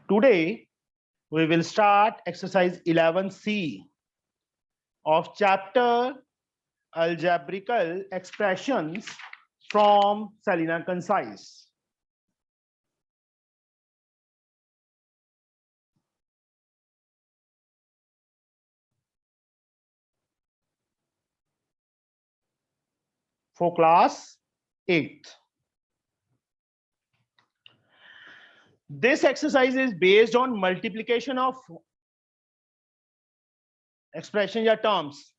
Today, we will start exercise 11C of chapter Algebraical Expressions from Salina Concise. For class 8th. This exercise is based on multiplication of expression या terms.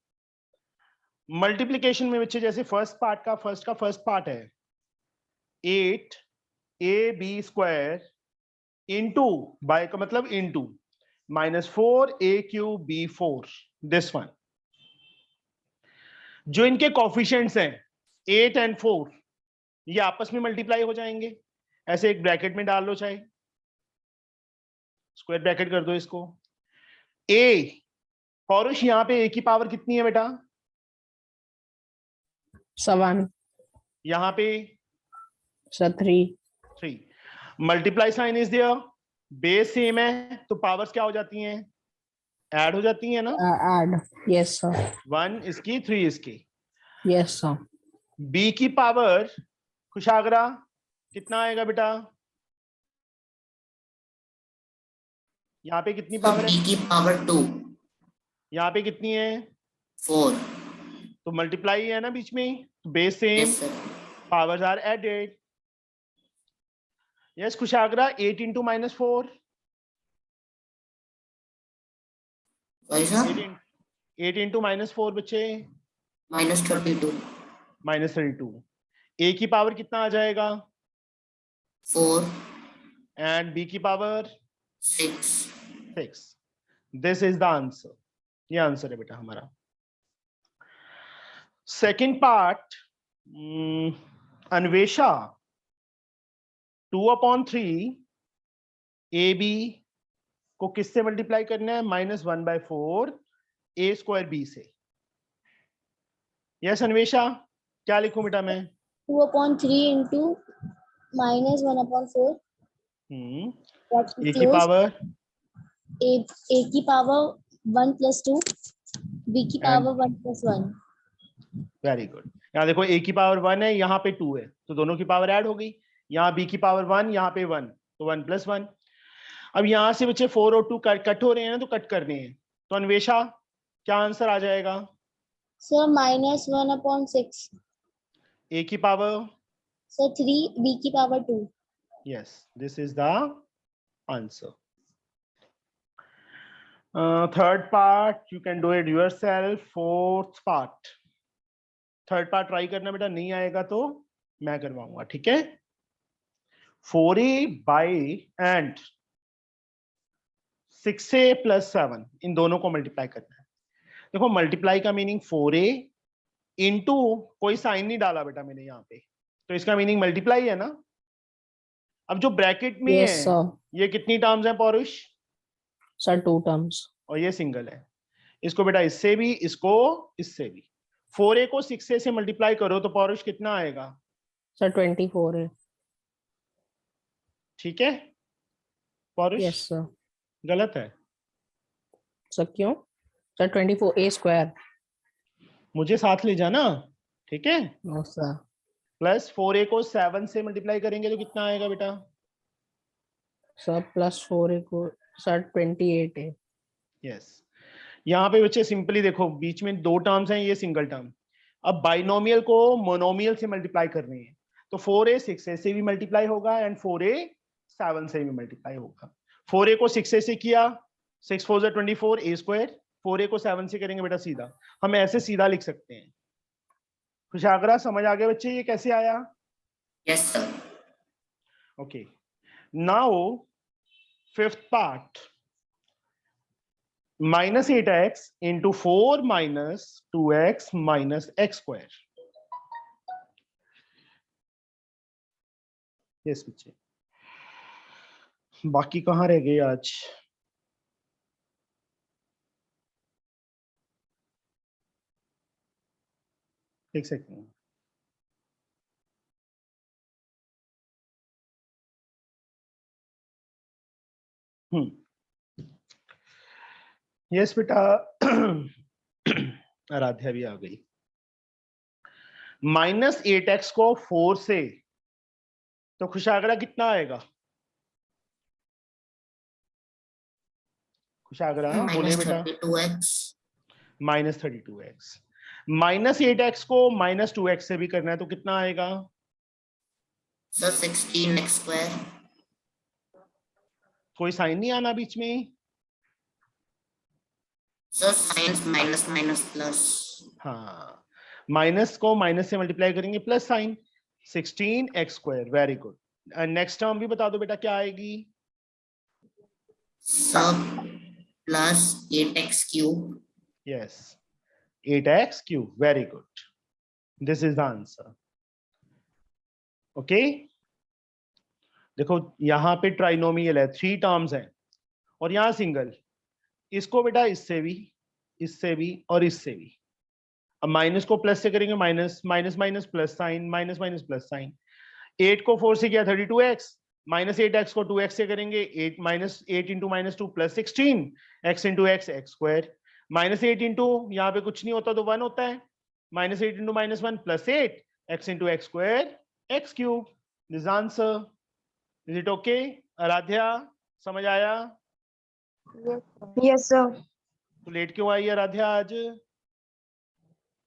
Multiplication में बच्चे जैसे first part है 8ab square into bye का मतलब into -4a³ this one. जो इनके coefficients हैं 8 and 4 ये आपस में मल्टीप्लाई हो जाएंगे. ऐसे एक ब्रैकेट में डाल लो, चाहे स्क्वायर ब्रैकेट कर दो इसको. a पौरुष यहाँ पे a की पावर कितनी है बेटा? 7. यहाँ पे 3. Multiply sign is there. Base same है तो पावर्स क्या हो जाती हैं? ऐड हो जाती हैं ना. Add. Yes sir. 1 इसकी 3 इसकी. Yes sir. b की पावर कुशागरा कितना आएगा बेटा? यहाँ पे कितनी पावर है? b की पावर 2. यहाँ पे कितनी है? 4. तो मल्टीप्लाई है ना बीच में. Base same, Yes sir. powers are added. Yes कुशागरा 8 into -4. Sorry sir. 8 into -4 बच्चे -32. -32. a की पावर कितना आ जाएगा? 4. एंड b की power 6. 6. This is the answer. ये आंसर है बेटा हमारा. सेकेंड पार्ट अन्वेषा 2/3 ab को किससे मल्टीप्लाई करना है? -1/4 a² b से. यस अन्वेषा, क्या लिखूं बेटा मैं? 2/3 into -1/4. a की पावर a की पावर 1 + 2, b की पावर 1 + 1. Very good. यहाँ देखो a की पावर 1 है, यहाँ पे 2 है, तो दोनों की पावर ऐड हो गई. यहाँ b की पावर 1, यहाँ पे 1, तो 1 + 1. अब यहाँ से बच्चे 4 और 2 कट हो रहे हैं ना, तो कट करने हैं. तो अन्वेषा क्या आंसर आ जाएगा? सर -1/6. a की पावर सर 3, b की power 2. yes, this is the answer. Third part you can do it yourself. Fourth part, third part try करना बेटा. नहीं आएगा तो मैं करवाऊंगा, ठीक है? 4a and 6a + 7 इन दोनों को मल्टीप्लाई करना है. देखो मल्टीप्लाई का मीनिंग 4a इंटू कोई साइन नहीं डाला बेटा मैंने यहाँ पे, तो इसका मीनिंग मल्टीप्लाई है ना. अब जो ब्रैकेट में Yes है sir. ये कितनी टर्म्स है पौरुष? Sir 2 terms. और ये सिंगल है. इसको बेटा इससे भी, इसको इससे भी. 4a को 6a से मल्टीप्लाई करो तो पौरुष कितना आएगा? Sir 24 है. ठीक है पौरुष? Yes sir. गलत है. Sir क्यों? Sir 24 a². मुझे साथ ले जाना, ठीक है? No sir. प्लस 4a को 7 से मल्टीप्लाई करेंगे तो कितना आएगा बेटा? Sir +4 को sir 28 है. यस. यहाँ पे बच्चे सिंपली देखो बीच में 2 टर्म्स हैं, ये सिंगल टर्म. अब बाइनोमियल को मोनोमियल से मल्टीप्लाई करनी है, तो 4a 6a से भी मल्टीप्लाई होगा एंड 4a 7 से भी मल्टीप्लाई होगा. 4a को 6a से किया, 6 4 जा 24 a². 4a को 7 से करेंगे बेटा सीधा. हम ऐसे सीधा लिख सकते हैं. खुशागरा समझ आ गया बच्चे ये कैसे आया? Yes sir. Okay. Now fifth part, -8x into 4 - 2x - x². Yes बच्चे, बाकी कहाँ रह गए आज? एक सेकंड. यस बेटा। आराध्या भी आ गई। -8x को 4 से तो खुशागरा कितना आएगा? खुशागरा बोले बेटा। -32x -32x। -8x को -2x से भी करना है तो कितना आएगा? Sir 16x square. कोई साइन नहीं आना बीच में? Sir science minus minus plus. हाँ, माइनस को माइनस से मल्टीप्लाई करेंगे plus sign, 16x square. Very good. Next term भी बता दो बेटा क्या आएगी? Sir plus 8x cube. Yes, 8x cube. Very good, this is the answer. Okay, देखो यहाँ पे ट्राइनोमियल है, 3 टर्म्स हैं और यहाँ सिंगल। इसको बेटा इससे भी और इससे भी। अब माइनस को प्लस से करेंगे, minus minus minus plus sign, minus minus plus sign. 8 को 4 से किया 32x, -8x को 2x से करेंगे, 8 -8 into -2 plus 16 x into x square. -8 into यहाँ पे कुछ नहीं होता तो 1 होता है, -8 into -1 plus 8 x into x square x cube. This answer. Is it okay? Aaradhya समझ आया? Yes sir. तो लेट क्यों आई आराध्या आज?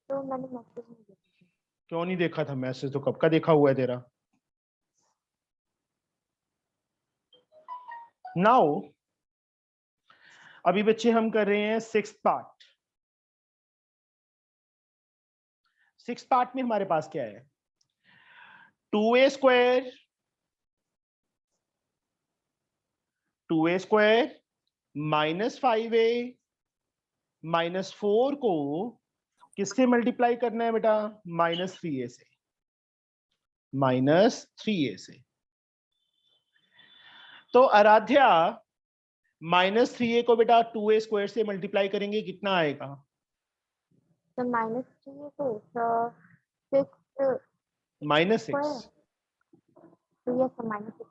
तो मैंने मैसेज नहीं देखा। क्यों नहीं देखा था मैसेज? तो कब का देखा हुआ है तेरा? नाउ अभी बच्चे हम कर रहे हैं 6th पार्ट। 6th पार्ट में हमारे पास क्या है? 2a square, 2a square -5a -4 को किससे मल्टीप्लाई करना है बेटा? -3a से। -3a से। तो आराध्या -3a को बेटा 2a स्क्वायर से मल्टीप्लाई करेंगे, कितना आएगा? तो -3 तो 6 -6 तो यस सर -6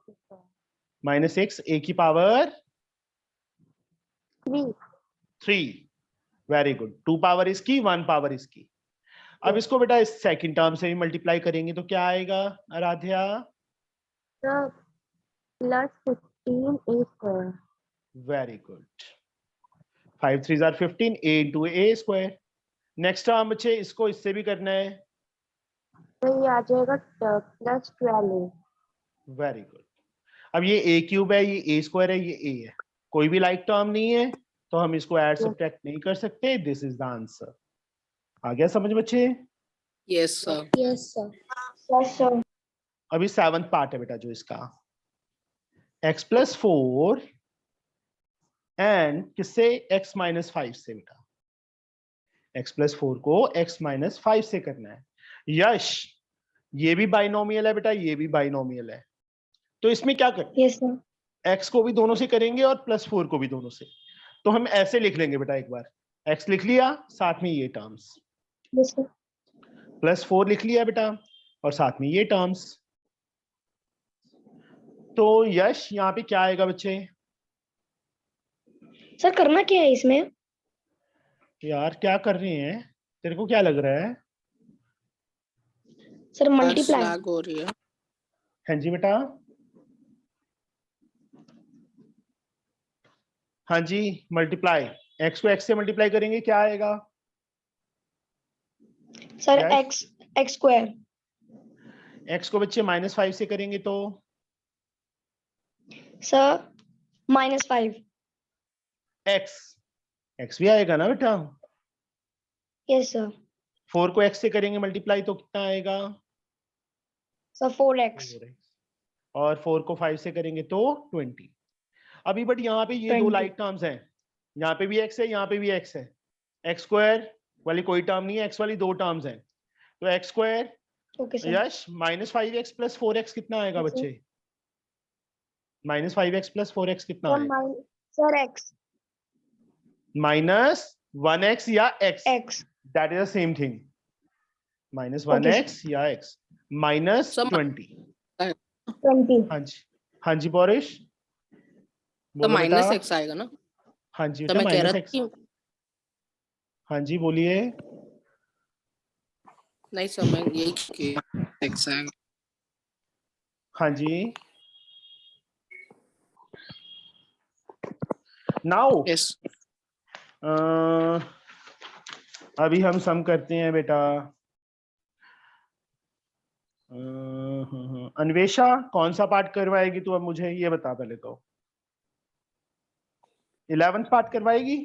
-6 a की पावर 3। Very good. 2 पावर इसकी, 1 पावर इसकी। अब इसको बेटा इस सेकंड टर्म से भी मल्टीप्लाई करेंगे तो क्या आएगा Aaradhya? Sir +15a square. Very good. 5 3 are 15, a into a square. Next term बच्चे इसको इससे भी करना है। तो ये आ जाएगा +12a। Very good. अब ये a क्यूब है, ये a स्क्वायर है, ये a है, कोई भी लाइक टर्म नहीं है तो हम इसको ऐड सब्ट्रैक्ट नहीं कर सकते। This is the answer. आ गया समझ बच्चे? Yes sir. Yes sir. Yes sir. अभी 7th पार्ट है बेटा जो इसका, x + 4 एंड किससे? x - 5 से बेटा। x + 4 को x - 5 से करना है। यश ये भी बाइनोमियल है बेटा, ये भी बाइनोमियल है, तो इसमें क्या करें? Yes sir. x को भी दोनों से करेंगे और +4 को भी दोनों से। तो हम ऐसे लिख लेंगे बेटा, एक बार x लिख लिया, साथ में ये टर्म्स, यस सर। +4 लिख लिया बेटा और साथ में ये टर्म्स। तो यश यहाँ पे क्या आएगा बच्चे? सर करना क्या है इसमें? यार क्या कर रहे हैं, तेरे को क्या लग रहा है? Sir multiply. लैग हो रही है। हाँ जी बेटा। हाँ जी, मल्टीप्लाई। x को x से मल्टीप्लाई करेंगे क्या आएगा? Sir Yes. x square. x को बच्चे -5 से करेंगे तो सर -5। x भी आएगा ना बेटा। Yes sir. 4 को x से करेंगे मल्टीप्लाई तो कितना आएगा? Sir 4x। 4x। और 4 को 5 से करेंगे तो 20। अभी बट यहाँ पे ये 2 20। लाइक टर्म्स हैं, यहाँ पे भी x है, यहाँ पे भी x है। x स्क्वायर वाली कोई टर्म नहीं है, x वाली 2 टर्म्स हैं, तो x square. Okay sir. Yash -5x + 4x कितना आएगा Yes, sir. बच्चे? -5x + 4x कितना आएगा? Sir x। -1x या x, x। that is the same thing. Okay, -1x या x -20। 20। हाँ जी, हाँ जी पौरेश। तो बोलो बेटा। माइनस एक्स आएगा ना, हाँ जी तो बेटा, मैं कह माइनस रहा था एक्स। कि हाँ जी बोलिए। नहीं सर, मैं यही किया एक्स आएगा। हाँ जी, नाउ यस। अभी हम सम करते हैं बेटा। अन्वेषा कौन सा पार्ट करवाएगी तू, अब मुझे ये बता पहले तो। 11th पार्ट करवाएगी?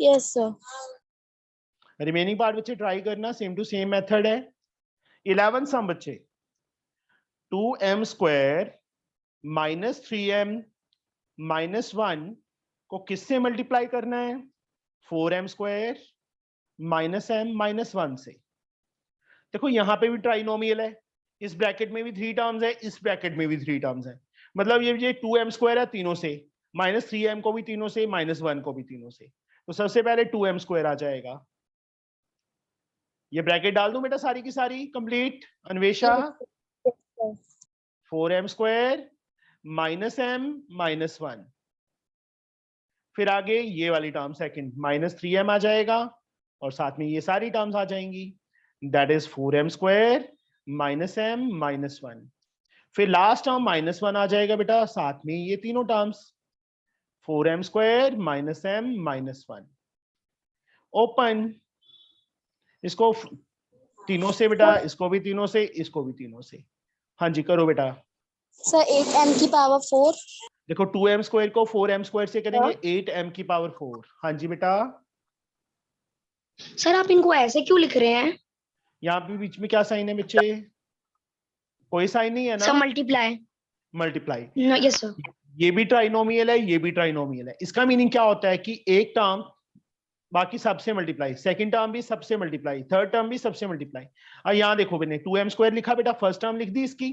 Yes, sir. रिमेनिंग पार्ट बच्चे ट्राई करना, सेम टू सेम मेथड है। 11th सम बच्चे, 2m² माइनस 3m माइनस 1 को किससे मल्टीप्लाई करना है? 4m² माइनस m माइनस 1 से। देखो यहां पे भी ट्राइनोमियल है, इस ब्रैकेट में भी 3 टर्म्स है, इस ब्रैकेट में भी 3 टर्म्स है। मतलब ये 2m² है तीनों से, माइनस 3m को भी तीनों से, माइनस 1 को भी तीनों से। तो सबसे पहले 2m² आ जाएगा। ये ब्रैकेट डाल दूं बेटा सारी की सारी complete Anvesha? Yes, sir. 4m² minus m minus 1। फिर आगे ये वाली टर्म सेकंड माइनस 3m आ जाएगा, और साथ में ये सारी टर्म्स आ जाएंगी, that is 4m² minus m minus 1। फिर लास्ट टर्म माइनस 1 आ जाएगा बेटा, साथ में ये तीनों terms 4m² minus m minus 1। Open, इसको तीनों से बेटा, इसको भी तीनों से, इसको भी तीनों से। हाँ जी करो बेटा। Sir, 8m की पावर 4. देखो 2m² को 4m² से करेंगे, 8m की पावर 4। हाँ जी बेटा। सर आप इनको ऐसे क्यों लिख रहे हैं? यहाँ पे बीच में क्या साइन है बच्चे? कोई साइन नहीं है सर ना? मल्टीप्लाई। मल्टीप्लाई। Yes sir. ये भी ट्राइनोमियल है, ये भी ट्राइनोमियल है। इसका मीनिंग क्या होता है कि एक टर्म बाकी सबसे मल्टीप्लाई, सेकंड टर्म भी सबसे मल्टीप्लाई, थर्ड टर्म भी सबसे मल्टीप्लाई। और यहाँ देखो मैंने 2m² लिखा बेटा, फर्स्ट टर्म लिख दी इसकी,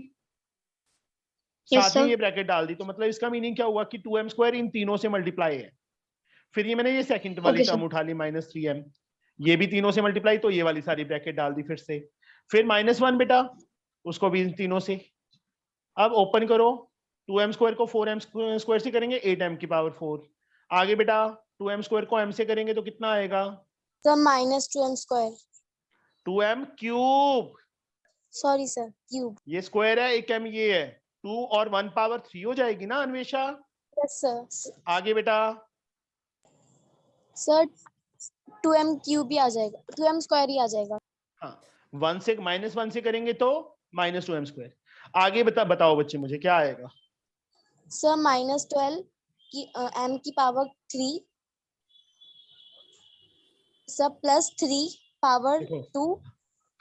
यस साथ में सर। ये ब्रैकेट डाल दी, तो मतलब इसका मीनिंग क्या हुआ कि 2m² इन तीनों से मल्टीप्लाई है। फिर ये मैंने ये सेकंड वाली ओके टर्म सर। उठा ली माइनस 3m, ये भी तीनों से मल्टीप्लाई, तो ये वाली सारी ब्रैकेट डाल दी फिर से। फिर माइनस 1 बेटा, उसको भी इन तीनों से। अब ओपन करो, 2m² को 4m² से करेंगे, 8m की पावर 4। आगे बेटा 2m² को m से करेंगे तो कितना आएगा? Sir, minus 2m square. 2m³। Sorry, sir. Cube. ये स्क्वायर है, एक m ये है, 2 और 1 पावर 3 हो जाएगी ना अन्वेषा? Yes, sir. आगे बेटा Sir, 2m cube ही आ जाएगा, 2m square ही आ जाएगा. हाँ, 1 से माइनस 1 से करेंगे तो माइनस 2m²। आगे बताओ बच्चे मुझे क्या आएगा? Sir, minus 12 की m की पावर 3. Sir, plus 3 पावर देखो 2.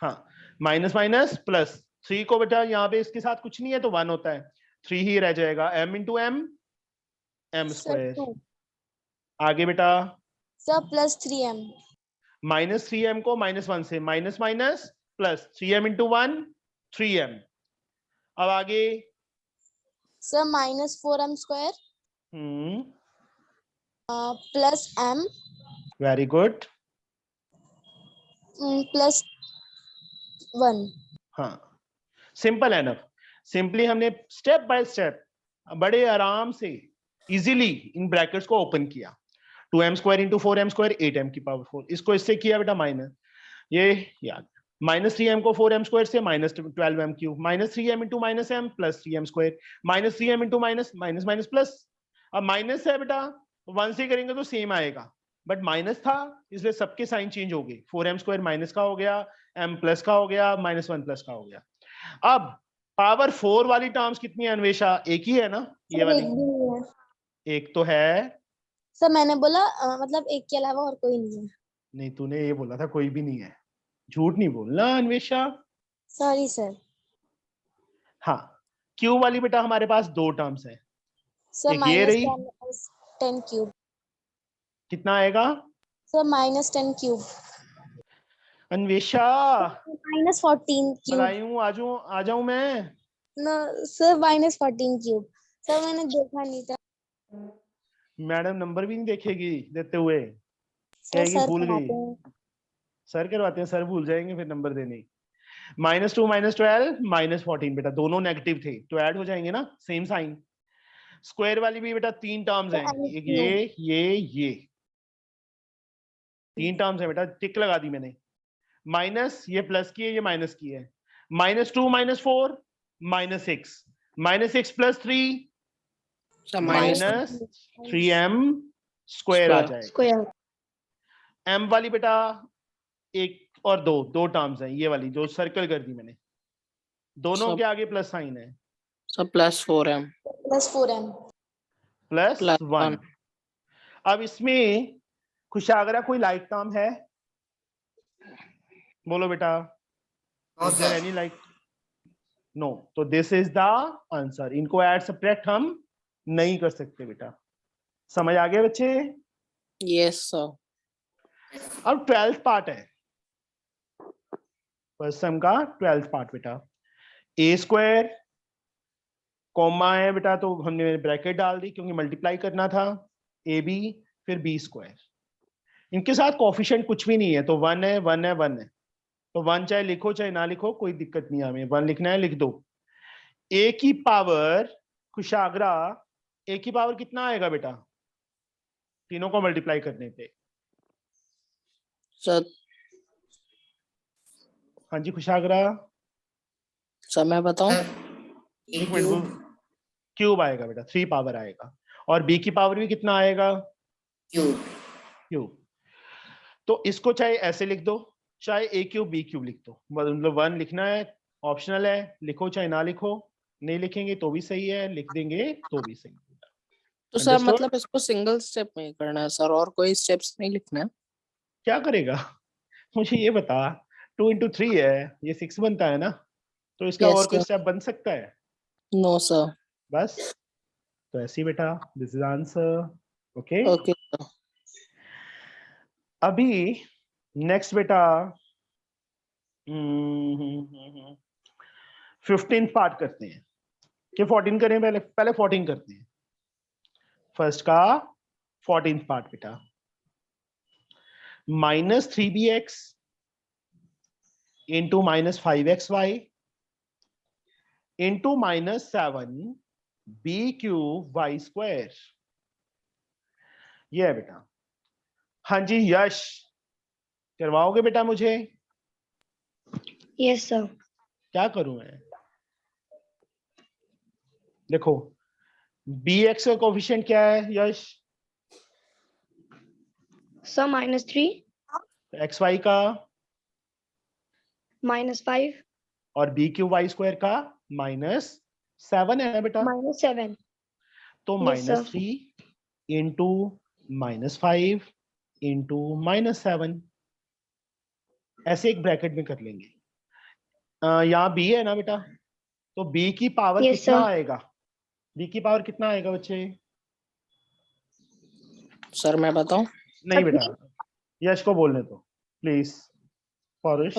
हाँ, माइनस माइनस प्लस 3 को बेटा यहाँ पे इसके साथ कुछ नहीं है तो 1 होता है, 3 ही रह जाएगा, m into m, Sir, m²। 2. आगे बेटा Sir, plus 3m. Minus 3m को माइनस 1 से, minus minus plus 3m into 1, 3m। अब आगे Sir, minus 4m square plus m very good. plus 1. हाँ, सिंपल एनफ। सिंपली हमने स्टेप बाय स्टेप बड़े आराम से इजीली इन ब्रैकेट्स को ओपन किया। 2m² इंटू 4m² 8m की पावर 4, इसको इससे किया बेटा माइनस, ये याद, माइनस 3m को 4m² से minus 12m³ minus 3m into minus m plus 3m² minus 3m into minus minus minus plus. अब माइनस है बेटा, 1 से करेंगे तो सेम आएगा, बट माइनस था इसलिए सबके साइन चेंज हो गए, 4m² माइनस का हो गया, m प्लस का हो गया, माइनस 1 प्लस का हो गया। अब पावर 4 वाली टर्म्स कितनी है अन्वेषा? एक ही है ना ये Sir, वाली? एक भी नहीं है. एक तो है। सर मैंने बोला मतलब एक के अलावा और कोई नहीं है. नहीं, तूने ये बोला था कोई भी नहीं है, झूठ नहीं बोलना अन्वेषा। Sorry sir. हाँ, क्यू वाली बेटा हमारे पास 2 टर्म्स है, सर एक ये रही, माइनस 10 क्यूब. कितना आएगा sir minus 10 cube. Anvesha? Minus 14 cube. बलायूं आ जाऊं मैं? No sir, minus 14 cube. Sir मैंने देखा नहीं था. मैडम नंबर भी नहीं देखेगी देते हुए, सर कहेगी सर भूल गई। कराते हैं. सर करवाते हैं, सर भूल जाएंगे फिर नंबर देने। -2 -12 -14 बेटा दोनों नेगेटिव थे तो ऐड हो जाएंगे ना, सेम साइन। स्क्वायर वाली भी बेटा 3 टर्म्स हैं, तो एक ये 3 टर्म्स है बेटा, टिक लगा दी मैंने। माइनस ये प्लस की है, ये माइनस की है। -2 -4 -6, -6 + 3 सर माइनस -3m स्क्वायर आ जाएगा। स्क्वायर m वाली बेटा एक और दो टर्म्स हैं, ये वाली जो सर्कल कर दी मैंने, दोनों सब- के आगे प्लस साइन है, सर +4m +4m +1। अब इसमें खुशागरा कोई लाइक टर्म है? बोलो बेटा, No, is there sir. Any like? No, तो दिस इज द आंसर। इनको ऐड सब्ट्रैक्ट हम नहीं कर सकते बेटा। समझ आ गया बच्चे? Yes sir. अब 12th पार्ट है, फर्स्ट सम का 12th पार्ट बेटा। a² कॉमा है बेटा, तो हमने ब्रैकेट डाल दी क्योंकि मल्टीप्लाई करना था। ab फिर b², इनके साथ कोफिशिएंट कुछ भी नहीं है, तो 1 है 1 है 1 है, तो 1 चाहे लिखो चाहे ना लिखो कोई दिक्कत नहीं है, हमें 1 लिखना है, लिख दो। a की पावर कुशागरा, a की पावर कितना आएगा बेटा तीनों को मल्टीप्लाई करने पे? सर हाँ जी कुशागरा, सर मैं बताऊं? Sir, एक in मिनट, cube, क्यूब आएगा बेटा, 3 पावर आएगा, और b की पावर भी कितना आएगा? cube. क्यूब। तो इसको चाहे ऐसे लिख दो, चाहे a³ b³ लिख दो, मतलब 1 लिखना है, ऑप्शनल है, लिखो चाहे ना लिखो, नहीं लिखेंगे तो भी सही है, लिख देंगे तो भी सही है। तो सर Understood? मतलब इसको सिंगल स्टेप में ही करना है सर, और कोई स्टेप्स नहीं लिखना है? क्या करेगा मुझे ये बता, 2 × 3 है, ये 6 बनता है ना, तो इसका Yes, और कोई sir. स्टेप बन सकता है? No sir. बस, तो ऐसे ही बेटा, this is answer. Okay, okay sir. अभी नेक्स्ट बेटा 15th पार्ट करते हैं कि 14 करें? पहले 14 करते हैं। फर्स्ट का 14th पार्ट बेटा, -3bx into -5xy into -7b³ ये है बेटा। हाँ जी यश, करवाओगे बेटा मुझे? Yes sir. क्या करूं मैं? देखो bx का कोफिशिएंट क्या है यश? सर -3 xy का -5 और b³ का -7 है ना बेटा, -7। तो Yes, sir. -3 इंटू -5 इंटू -7, ऐसे एक ब्रैकेट में कर लेंगे। यहाँ b है ना बेटा, तो b की पावर Yes, कितना sir. आएगा? b की पावर कितना आएगा बच्चे? सर मैं बताऊं? नहीं बेटा, यश को बोलने दो प्लीज। पौरुष,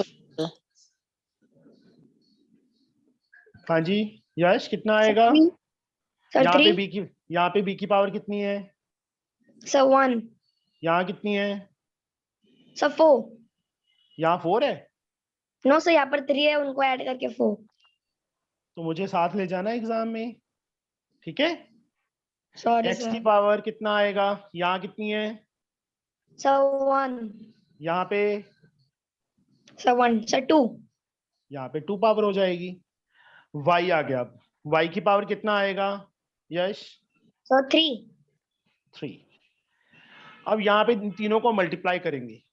हाँ जी यश, कितना आएगा? सर यहाँ पे 3 b की पावर कितनी है? सर 1 यहाँ कितनी है? सर 4। यहाँ 4 है, नो सर, यहाँ पर 3 है, उनको ऐड करके 4। तो मुझे साथ ले जाना एग्जाम में, ठीक है? सॉरी x की सर। पावर कितना आएगा? यहाँ कितनी है? सर 1 यहाँ पे सर 1 सर 2 यहाँ पे 2 पावर हो जाएगी। y आ गया, अब y की पावर कितना आएगा यश? सर 3 3। अब यहाँ पे इन तीनों को मल्टीप्लाई करेंगे,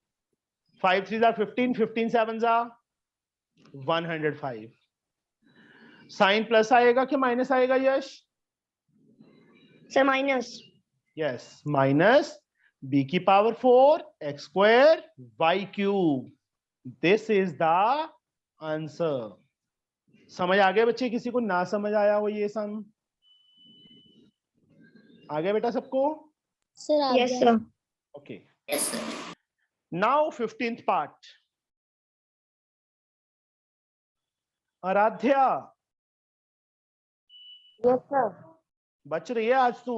5 3 15, 15 7 105। साइन प्लस आएगा कि माइनस आएगा Yash? Sir minus. Yes, minus b की power 4 x² y³, this is the answer. समझ आ गया बच्चे? किसी को ना समझ आया हो ये सम? आ गया बेटा सबको? सर आ यस गया। Sir. Okay, Yes, sir. Now 15th part. Aaradhya, yes sir. बच रही है आज तू?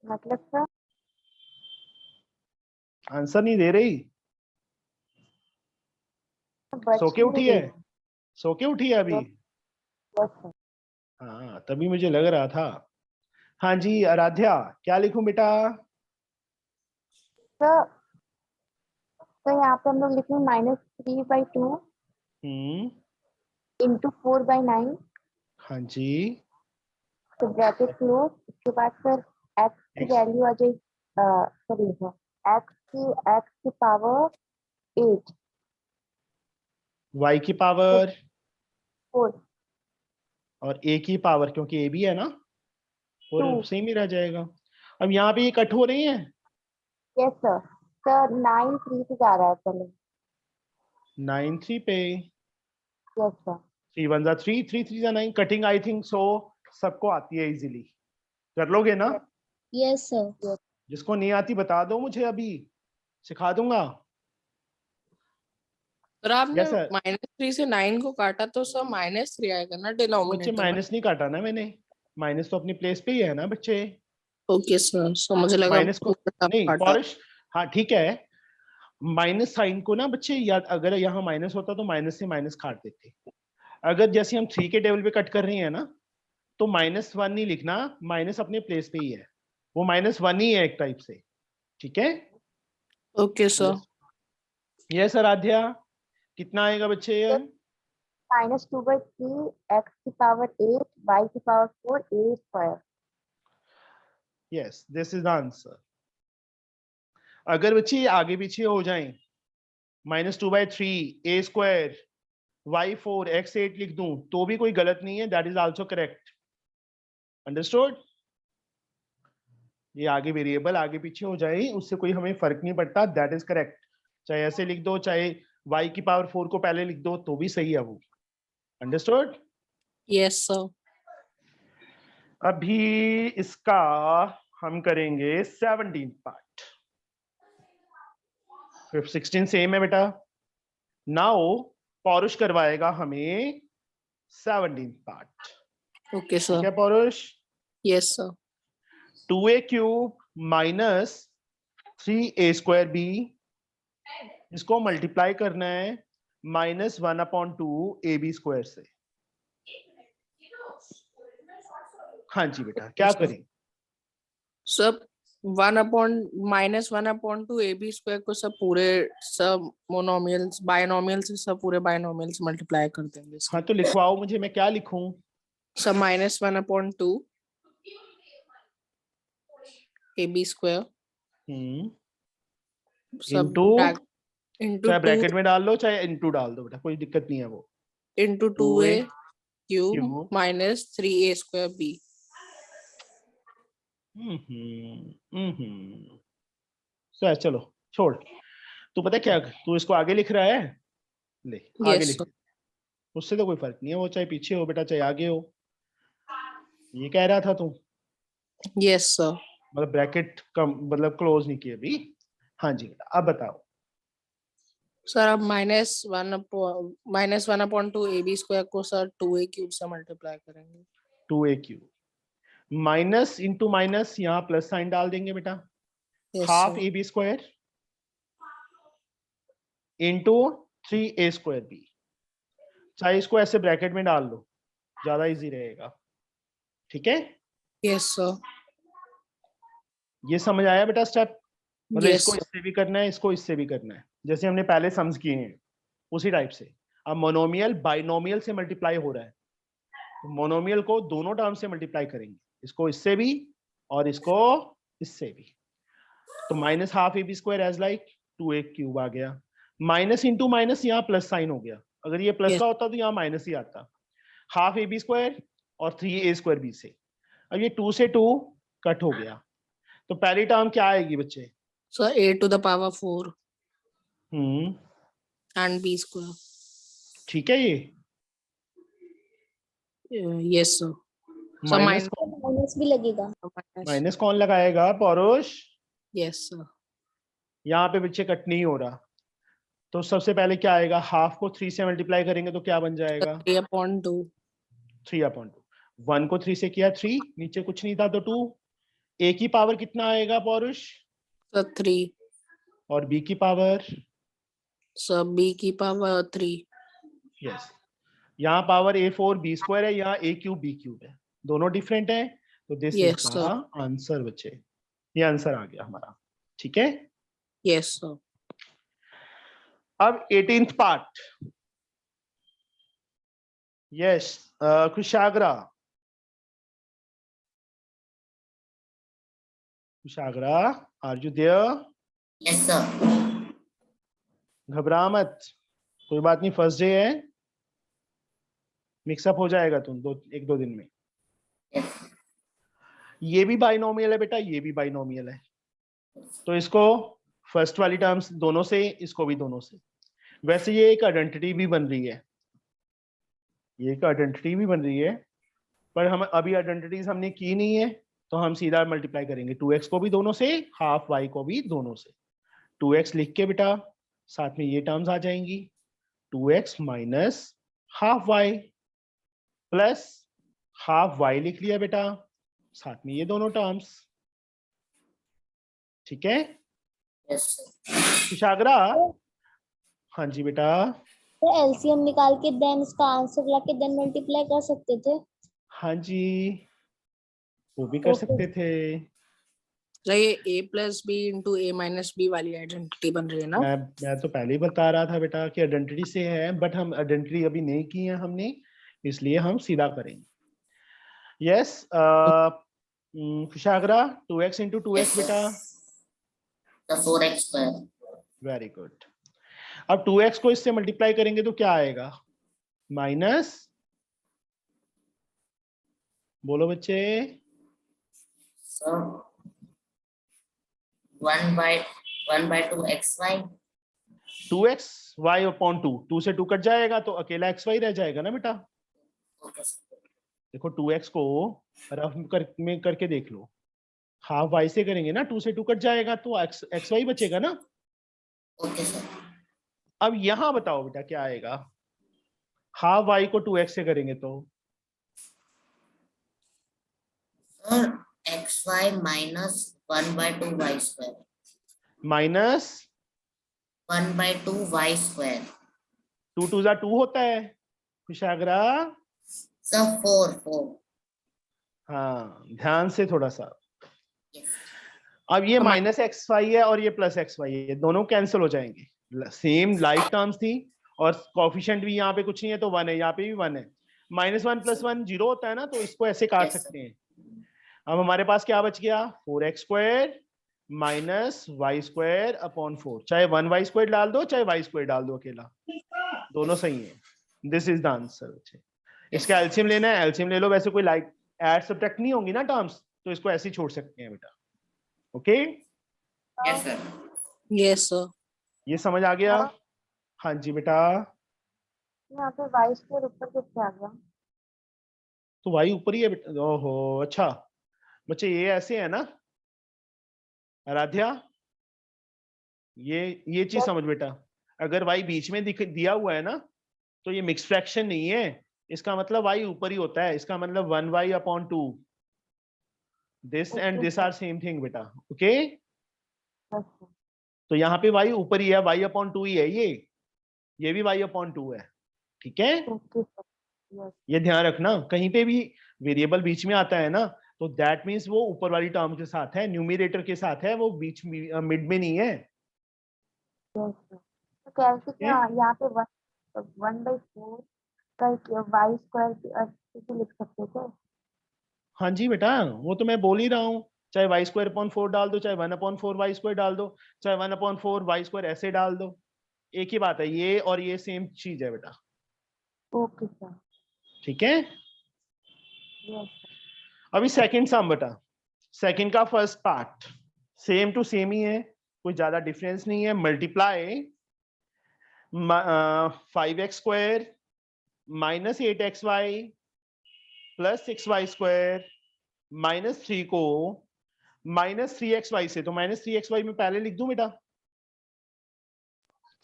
मतलब सर आंसर नहीं दे रही, सो के उठी है? सो के उठी है अभी? Yes, sir. हाँ, तभी मुझे लग रहा था। हाँ जी आराध्या, क्या लिखूं बेटा? Sir, तो यहाँ पे हम लोग लिखेंगे -3/2 into 4/9, हाँ जी। तो ब्रैकेट क्लोज। उसके बाद सर x की X. वैल्यू आ जाएगी, सॉरी लिखो x की पावर 8 y की पावर 4 और a की पावर, क्योंकि a भी है ना, और 2। सेम ही रह जाएगा। अब यहाँ पे ये कट हो रही हैं। Yes sir. सर 9 3 से जा रहा है पहले। 9 3 पे, यस सर। 3 1 जा 3, 3 3 जा 9, कटिंग आई थिंक सो सबको आती है इजीली, कर लोगे ना? Yes, sir. जिसको नहीं आती बता दो मुझे, अभी सिखा दूंगा। सर आपने Yes, sir. -3 से 9 को काटा तो सर -3 आएगा ना बच्चे डिनोमिनेटर में। माइनस नहीं काटा ना मैंने, माइनस तो अपनी प्लेस पे ही है ना बच्चे। ओके सर, सो मुझे लगा माइनस को ऊपर आप नहीं काटा। पॉरिश, हाँ ठीक है। माइनस साइन को ना बच्चे याद, अगर यहाँ माइनस होता तो माइनस से माइनस काट देते। अगर जैसे हम 3 के टेबल पे कट कर रहे हैं ना, तो -1 नहीं लिखना, माइनस अपने प्लेस पे ही है, वो -1 ही है एक टाइप से, ठीक है? Okay sir. यस आराध्या, कितना आएगा बच्चे ये? -2/3 x की पावर 8 y की power 4 a square. Yes, this is the answer. अगर बच्चे ये आगे पीछे हो जाएं, -2/3 a स्क्वायर y4 x8 लिख दूं तो भी कोई गलत नहीं है, that is also correct. Understood? ये आगे वेरिएबल आगे पीछे हो जाए उससे कोई हमें फर्क नहीं पड़ता, दैट इज करेक्ट। चाहे ऐसे लिख दो, चाहे y की पावर 4 को पहले लिख दो तो भी सही है वो। अंडरस्टूड? Yes sir. अभी इसका हम करेंगे 17 पार्ट। 16 सेम है बेटा। नाउ पौरुष करवाएगा हमें 17 पार्ट। ओके ठीक सर। है पौरुष? Yes sir. 2a cube minus 3a square b, इसको मल्टीप्लाई करना है -1/2 ab स्क्वायर से। हाँ जी बेटा, क्या करें? सब 1/-2 ab स्क्वायर को सब पूरे सब मोनोमियल्स बायनोमियल्स से सब पूरे बायनोमियल्स मल्टीप्लाई कर देंगे हाँ सर। तो लिखवाओ मुझे, मैं क्या लिखूं? सब -1/2 ab स्क्वायर सब इनटू, इनटू चाहे 2 ब्रैकेट में डाल लो चाहे इनटू डाल दो बेटा, कोई दिक्कत नहीं है वो। Into 2a cube -3a square b। चलो छोड़, तू पता क्या, तू इसको आगे लिख रहा है, ले आगे यस लिख, सर। उससे तो कोई फर्क नहीं है, वो चाहे पीछे हो बेटा चाहे आगे हो। ये कह रहा था तू, यस सर। मतलब ब्रैकेट कम मतलब क्लोज नहीं किए अभी। हाँ जी बेटा, अब बताओ। सर अब -1/2 ab स्क्वायर को सर 2a क्यूब से मल्टीप्लाई करेंगे। 2a cube, minus into minus, यहाँ प्लस साइन डाल देंगे बेटा, yes half sir. A B square into 3a square B. चाहे इसको ऐसे ब्रैकेट में डाल लो, ज्यादा इजी रहेगा, ठीक है? Yes sir. ये समझ आया बेटा स्टेप? मतलब यस इसको सर। इससे भी करना है, इसको इससे भी करना है, जैसे हमने पहले सम्स किए हैं उसी टाइप से। अब मोनोमियल बाइनोमियल से मल्टीप्लाई हो रहा है, तो मोनोमियल को दोनों टर्म से मल्टीप्लाई करेंगे, इसको इससे भी और इसको इससे भी। तो -1/2 ab square as like 2a cube आ गया, माइनस इंटू माइनस यहाँ प्लस साइन हो गया, अगर ये प्लस Yes. का होता तो यहाँ माइनस ही आता। हाफ ab स्क्वायर और 3a स्क्वायर b से, अब ये 2 से 2 कट हो गया, तो पहली टर्म क्या आएगी बच्चे? Sir a to the power 4 and b square. ठीक है ये। Yes sir. So minus minus भी लगेगा। माइनस कौन लगाएगा पौरुष? Yes sir. यहाँ पे बच्चे कट नहीं हो रहा, तो सबसे पहले क्या आएगा? हाफ को 3 से मल्टीप्लाई करेंगे तो क्या बन जाएगा? 3/2. 3/2। 1 को 3 से किया 3, नीचे कुछ नहीं था तो 2। a की पावर कितना आएगा पौरुष? Sir 3. और b की पावर? Sir b की power 3. यस, यहाँ पावर A4 B स्क्वायर है, यहाँ A क्यूब B क्यूब है, दोनों डिफरेंट है, तो this is Yes, the sir. Answer बच्चे, ये आंसर आ गया हमारा, ठीक है। Yes, sir. अब 18th part, yes Kushagra, Kushagra are you there? Yes, sir. घबरा मत, कोई बात नहीं, फर्स्ट डे है, मिक्सअप हो जाएगा तुम एक दो दिन में। Yes. ये भी बाइनोमियल है बेटा, ये भी बाइनोमियल है, तो इसको फर्स्ट वाली टर्म्स दोनों से, इसको भी दोनों से। वैसे ये एक आइडेंटिटी भी बन रही है, ये एक आइडेंटिटी भी बन रही है, पर हम अभी आइडेंटिटीज हमने की नहीं है, तो हम सीधा मल्टीप्लाई करेंगे 2x को भी दोनों से, हाफ y को भी दोनों से। 2x लिख के बेटा साथ में ये टर्म्स आ जाएंगी, 2x minus half y plus half y लिख लिया बेटा, साथ में ये दोनों टर्म्स, ठीक है। Yes, sir. कुशाग्रा, हाँ जी बेटा, तो एलसीएम निकाल के देन इसका आंसर लाके देन मल्टीप्लाई कर सकते थे। हाँ जी वो भी कर Okay. सकते थे। So ये A plus B into A minus B वाली आइडेंटिटी बन रही है ना? मैं तो पहले ही बता रहा था बेटा कि आइडेंटिटी से है, बट हम आइडेंटिटी अभी नहीं की है हमने, इसलिए हम सीधा करेंगे। Yes Kushagra, 2x into 2x बेटा, The 4x square. Very good. अब 2x को इससे मल्टीप्लाई करेंगे तो क्या आएगा, माइनस, बोलो बच्चे, So 1 by 2 xy. 2x y upon 2, 2 से 2 कट जाएगा तो अकेला xy रह जाएगा ना बेटा। Okay, sir. देखो 2x को रफ में करके देख लो, हाफ y से करेंगे ना, 2 से 2 कट जाएगा तो xy बचेगा ना। Okay, sir. अब यहां बताओ बेटा क्या आएगा, हाफ y को 2x से करेंगे तो Sir, xy minus 1 by 2 y square. Minus 1 by 2 y square. 2 2 जा 2 होता है कुशाग्रा, Sir, 4. हाँ ध्यान से थोड़ा सा। Yes. अब ये हमारे- माइनस एक्स वाई है और ये प्लस एक्स वाई है, दोनों कैंसिल हो जाएंगे, सेम लाइक टर्म्स थी, और कोफिशिएंट भी यहाँ पे कुछ नहीं है तो 1 है, यहाँ पे भी 1 है, -1 + 1 0 होता है ना, तो इसको ऐसे काट Yes, sir. सकते हैं। अब हमारे पास क्या बच गया, 4x² माइनस y² अपॉन 4, चाहे 1y² डाल दो चाहे y² डाल दो, अकेला दोनों सही है, दिस इज द आंसर। इसका एलसीएम लेना है, एलसीएम ले लो, वैसे कोई लाइक ऐड सब्ट्रैक्ट नहीं होंगी ना टर्म्स, तो इसको ऐसे ही छोड़ सकते हैं बेटा, okay. Yes, sir. Yes, sir. ये समझ आ गया, हाँ। हाँ जी बेटा। यहाँ पे y स्क्वायर ऊपर कितना आ गया? तो y ऊपर ही है बेटा, ओहो अच्छा बच्चे, ये ऐसे है ना आराध्या, ये चीज समझ बेटा, अगर y बीच में दिया हुआ है ना, तो ये मिक्स फ्रैक्शन नहीं है, इसका मतलब y ऊपर ही होता है, इसका मतलब 1y upon 2, this and this are same thing बेटा, ओके। Yes, sir. तो यहाँ पे y ऊपर ही है, y अपॉन 2 ही है, ये भी y अपॉन 2 है, ठीक है। Okay, sir. Yes. ये ध्यान रखना, कहीं पे भी वेरिएबल बीच में आता है ना, तो दैट मींस वो ऊपर वाली टर्म के साथ है, न्यूमरेटर के साथ है, वो बीच में मिड में नहीं है। Yes, sir. तो कैसे क्या यहाँ पे 1/4 का y स्क्वायर लिख सकते थे? हाँ जी बेटा, वो तो मैं बोल ही रहा हूँ, चाहे y² अपॉन 4 डाल दो, चाहे 1/4 y² डाल दो, चाहे 1/4 y² ऐसे डाल दो, एक ही बात है, ये और ये सेम चीज है बेटा, ओके सर। ठीक है। यस अभी सेकंड सम बेटा, सेकंड का first part same to same ही है, कोई ज्यादा डिफरेंस नहीं है। Multiply 5x² minus 8xy plus 6y² minus 3 को माइनस 3xy से, तो माइनस 3xy में पहले लिख दूं बेटा,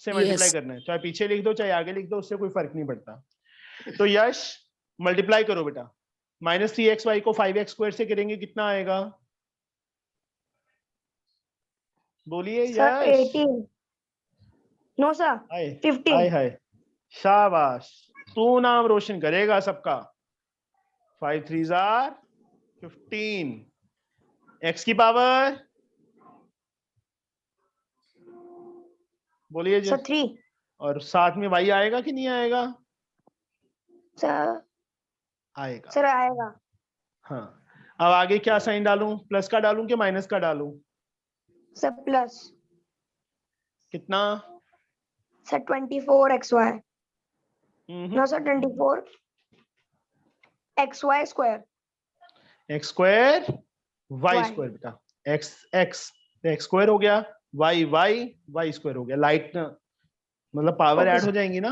से मल्टीप्लाई Yes. करना है, चाहे पीछे लिख दो चाहे आगे लिख दो, उससे कोई फर्क नहीं पड़ता। तो यश मल्टीप्लाई करो बेटा, माइनस 3xy को 5x² से करेंगे कितना आएगा, बोलिए सर यश। 18 नो सर हाय 15 हाय हाय, शाबाश तू नाम रोशन करेगा सबका। 5 3s are 15, x की पावर बोलिए जी। सर 3 और साथ में y आएगा कि नहीं आएगा? सर आएगा। सर आएगा। हाँ, अब आगे क्या साइन डालूं? प्लस का डालूं कि माइनस का डालूं? Sir plus. कितना? Sir 24xy। Hmm, no sir 24 xy square. X square y Y. Square बेटा। एक्स एक्स एक्स स्क्वायर हो गया, वाई वाई वाई स्क्वायर हो गया। लाइट मतलब पावर Okay, ऐड हो sir. जाएंगी ना।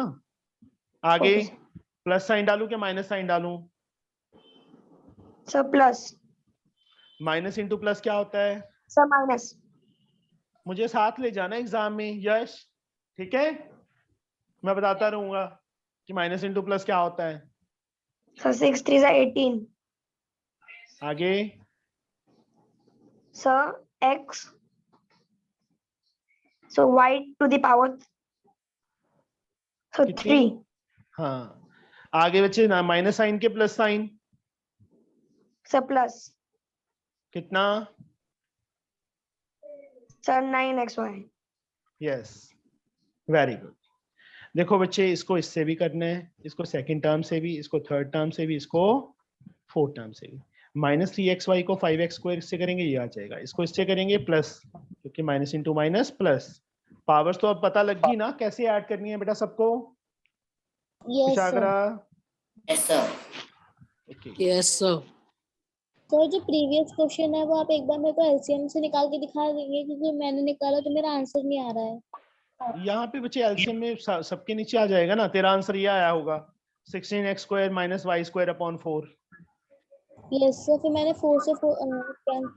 आगे Okay, sir. प्लस साइन डालूं कि माइनस साइन डालूं? Sir plus. Minus into plus क्या होता है? Sir minus. मुझे साथ ले जाना एग्जाम में यश, ठीक है? मैं बताता रहूंगा कि माइनस इंटू प्लस क्या होता है। सर 6 3 18। आगे sir x so y to the power so कितनी? 3। हाँ, आगे बच्चे ना माइनस साइन के प्लस साइन सर प्लस। कितना? Sir 9xy। Yes, very good. देखो बच्चे, इसको इससे भी करना है, इसको सेकंड टर्म से भी, इसको थर्ड टर्म से भी, इसको फोर्थ टर्म से भी। -3xy को 5x स्क्वायर से करेंगे, ये आ जाएगा। इसको इससे करेंगे प्लस, क्योंकि minus into minus plus. Powers तो अब पता लग गई ना कैसे ऐड करनी है बेटा सबको? Yes sir. Kushagra? Yes, sir. Okay, yes sir. Sir जो प्रीवियस क्वेश्चन है वो आप एक बार मेरे को एलसीएम से निकाल के दिखा देंगे, क्योंकि मैंने निकाला तो मेरा आंसर नहीं आ रहा है। यहाँ पे बच्चे एलसीएम में सबके नीचे आ जाएगा ना। तेरा आंसर ये आया होगा 16x square minus Y square upon 4। Yes sir, फिर मैंने 4 से 10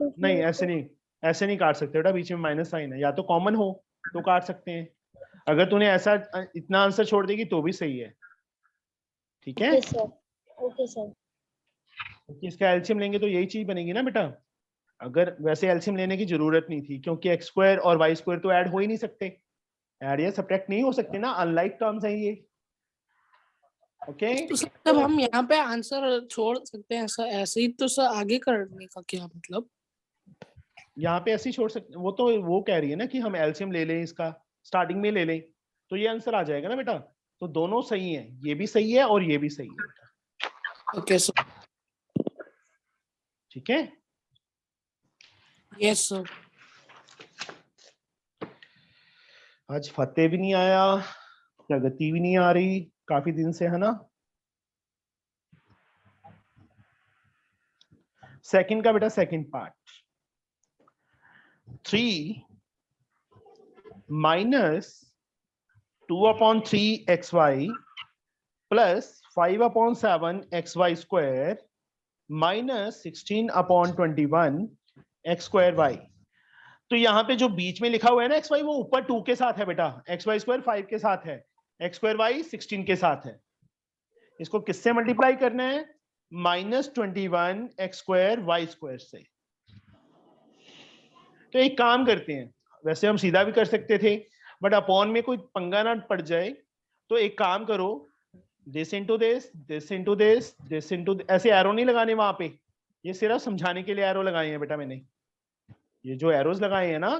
से नहीं, ऐसे नहीं काट सकते बेटा, बीच में माइनस साइन है। या तो कॉमन हो तो काट सकते हैं, अगर तूने ऐसा इतना आंसर छोड़ देगी तो भी सही है, ठीक है? Okay sir. Okay sir. क्योंकि इसका एलसीएम लेंगे तो यही चीज बनेगी ना बेटा। अगर वैसे एलसीएम लेने की जरूरत नहीं थी, क्योंकि एक्स स्क्वायर और वाई स्क्वायर तो ऐड हो ही नहीं सकते, ऐड या सब्ट्रैक्ट नहीं हो सकते ना, अनलाइक टर्म्स हैं ये। ओके, तो सर जब हम यहाँ पे आंसर छोड़ सकते हैं सर ऐसे ही, तो सर आगे करने का क्या मतलब? यहाँ पे ऐसे ही छोड़ सकते। वो तो वो कह रही है ना कि हम एलसीएम ले लें, इसका स्टार्टिंग में ले लें, तो ये आंसर आ जाएगा ना बेटा। तो दोनों सही है, ये भी सही है और ये भी सही है बेटा, ओके सर। ठीक है? Yes sir. आज फतेह भी नहीं आया, प्रगति भी नहीं आ रही काफी दिन से, है ना? सेकंड का बेटा, second part, 3 minus 2/3xy plus 5/7 xy square minus 16/21 x square y। तो यहाँ पे जो बीच में लिखा हुआ है ना xy, वो ऊपर 2 के साथ है बेटा, xy स्क्वायर 5 के साथ है, x स्क्वायर y 16 के साथ है। इसको किससे मल्टीप्लाई करना है? -21 x स्क्वायर y स्क्वायर से। तो एक काम करते हैं, वैसे हम सीधा भी कर सकते थे, बट अपॉन में कोई पंगा ना पड़ जाए, तो एक काम करो, this into this, this into this, this into, ऐसे एरो नहीं लगाने वहां पे, ये सिर्फ समझाने के लिए एरो लगाए हैं बेटा मैंने। ये जो एरोज लगाए हैं ना,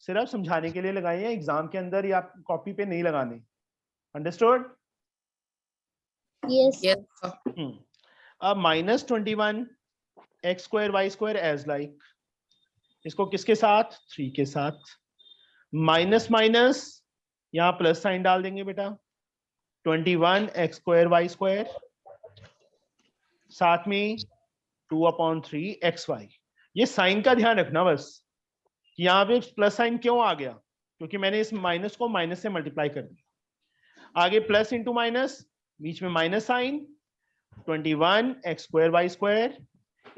सिर्फ समझाने के लिए लगाए हैं, एग्जाम के अंदर या कॉपी पे नहीं लगाने। अंडरस्टूड? Yes yes sir. अब -21 x square y square as like, इसको किसके साथ? 3 के साथ। माइनस माइनस यहाँ प्लस साइन डाल देंगे बेटा, 21 x स्क्वायर y स्क्वायर, साथ में 2/3 xy। ये साइन का ध्यान रखना बस, यहाँ पे प्लस साइन क्यों आ गया, क्योंकि मैंने इस माइनस को माइनस से मल्टीप्लाई कर दिया। आगे प्लस इंटू माइनस, बीच में minus sign, 21 x square y square.